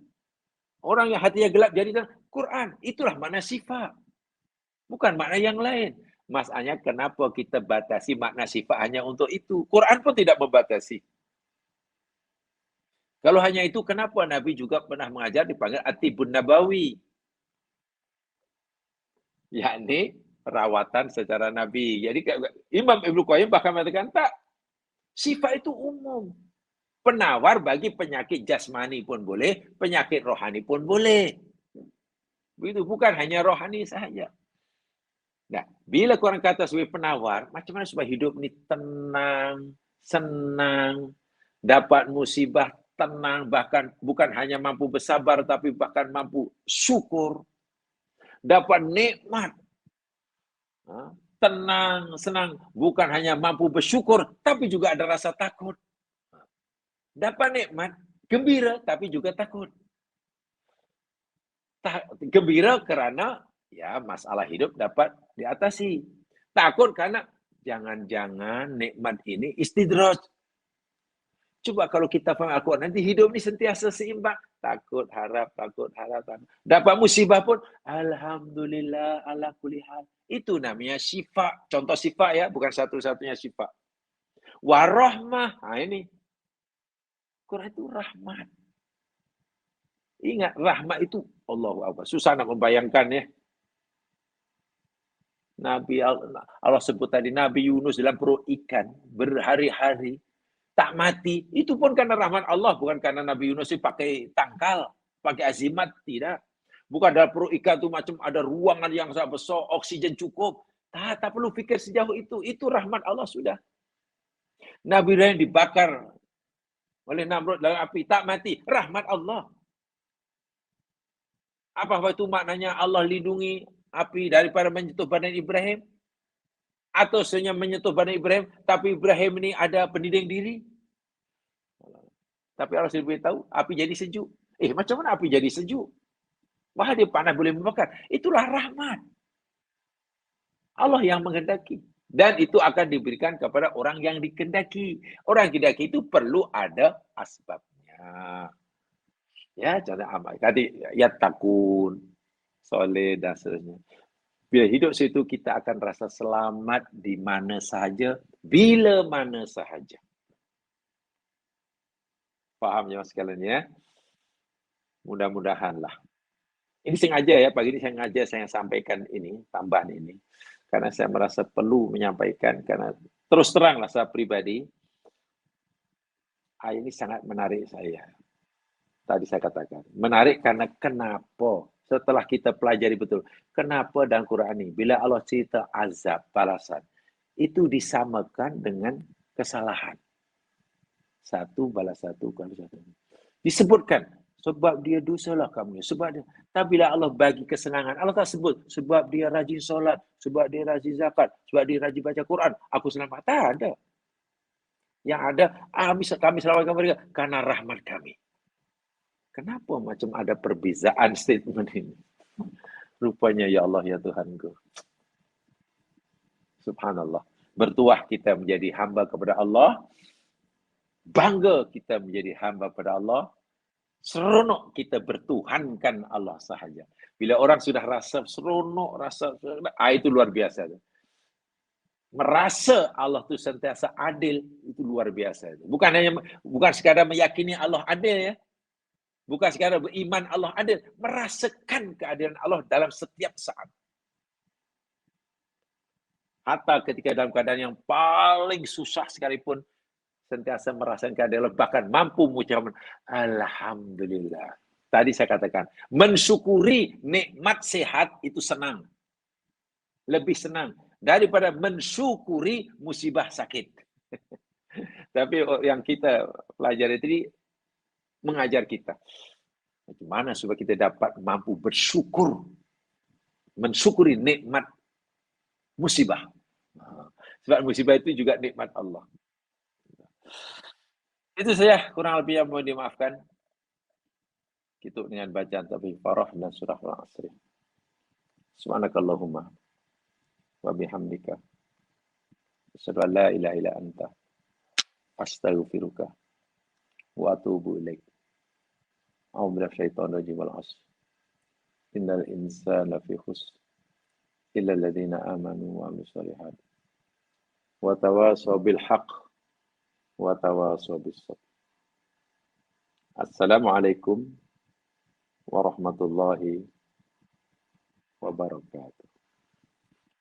Orang yang hatinya gelap jadi terang. Quran. Itulah makna sifat. Bukan makna yang lain. Masalahnya kenapa kita batasi makna sifat hanya untuk itu? Quran pun tidak membatasi. Kalau hanya itu, kenapa Nabi juga pernah mengajar dipanggil Atibun Nabawi? Yakni perawatan secara Nabi. Jadi Imam Ibnu Qayyim bahkan mengatakan tak. Sifat itu umum. Penawar bagi penyakit jasmani pun boleh, penyakit rohani pun boleh. Begitu, bukan hanya rohani sahaja. Nah, bila korang kata sebagai penawar, macam mana supaya hidup ni tenang, senang, dapat musibah tenang, bahkan bukan hanya mampu bersabar, tapi bahkan mampu syukur, dapat nikmat, tenang, senang, bukan hanya mampu bersyukur, tapi juga ada rasa takut. Dapat nikmat, gembira, tapi juga takut. Gembira kerana ya masalah hidup dapat diatasi. Takut karena jangan-jangan nikmat ini istidraj. Coba kalau kita faham Al-Quran, nanti hidup ni sentiasa seimbang. Takut, harap, takut, harap. Dapat musibah pun, alhamdulillah ala kulli hal. Itu namanya syifa. Contoh syifa ya, bukan satu-satunya syifa. Warahmah. Ini. Quran itu rahmat. Ingat, rahmat itu Allahu Akbar. Susah nak membayangkan ya. Nabi Allah sebut tadi, Nabi Yunus dalam perut ikan berhari-hari tak mati. Itu pun karena rahmat Allah, bukan karena Nabi Yunus itu pakai tangkal, pakai azimat, tidak. Bukan dalam perut ikan itu macam ada ruangan yang sangat besar, oksigen cukup. Tak perlu fikir sejauh itu. Itu rahmat Allah sudah. Nabi Ibrahim dibakar oleh Namrud dalam api, tak mati. Rahmat Allah. Apa itu maknanya Allah lindungi api daripada menyentuh badan Ibrahim? Atau sebenarnya menyentuh badan Ibrahim, tapi Ibrahim ini ada pendiding diri? Tapi Allah sudah beritahu, api jadi sejuk. Macam mana api jadi sejuk? Wah, dia panas boleh membakar. Itulah rahmat. Allah yang menghendaki. Dan itu akan diberikan kepada orang yang dikehendaki. Orang yang dikehendaki itu perlu ada asbabnya. Ya, contoh amal. Tadi, ya takun, soleh, dan seterusnya. Bila hidup situ, kita akan rasa selamat di mana sahaja, bila mana sahaja. Faham ya sekalian ya? Mudah-mudahanlah. Ini sengaja ya, pagi ini saya sampaikan ini, tambahan ini. Karena saya merasa perlu menyampaikan, karena terus teranglah saya pribadi, ayat ini sangat menarik saya. Tadi saya katakan, menarik karena kenapa? Setelah kita pelajari betul, kenapa dalam Quran ini, bila Allah cerita azab, balasan, itu disamakan dengan kesalahan. Satu balas satu, balas satu. Disebutkan, sebab dia dosalah kamu. Sebab dia. Tapi bila Allah bagi kesenangan, Allah tak sebut, sebab dia rajin solat, sebab dia rajin zakat, sebab dia rajin baca Quran, aku selamat. Tak ada. Yang ada, kami selamatkan mereka karena rahmat kami. Kenapa macam ada perbezaan statement ini? Rupanya ya Allah ya Tuhanku. Subhanallah. Bertuah kita menjadi hamba kepada Allah. Bangga kita menjadi hamba kepada Allah. Seronok kita bertuhankan Allah sahaja. Bila orang sudah rasa seronok, itu luar biasa. Merasa Allah itu sentiasa adil, itu luar biasa. Bukan sekadar meyakini Allah adil ya. Bukan sekadar beriman Allah adil, merasakan keadilan Allah dalam setiap saat. Hatta ketika dalam keadaan yang paling susah sekalipun, sentiasa merasakan keadilan, bahkan mampu mengucapkan Alhamdulillah. Tadi saya katakan, mensyukuri nikmat sehat itu senang. Lebih senang daripada mensyukuri musibah sakit. Tapi yang kita pelajari tadi mengajar kita. Bagaimana supaya kita dapat mampu bersyukur. Mensyukuri nikmat musibah. Sebab musibah itu juga nikmat Allah. Itu saja kurang lebih yang mohon dimaafkan. Itu dengan bacaan Taufiq Farah dan surah Al-Asr. Subhanakallahumma wa bihamdika. Asyhadu an la ilaha illa anta. Astaghfiruka wa atubu ilaik. A'udzu billahi minasyaitonir rajim wal 'asr. Innal insana fi khusr illa alladziina aamanu wa 'amilus shalihaat. Wa tawashaw bil haqq wa tawashaw bis sabr. Assalamualaikum warahmatullahi wabarakatuh.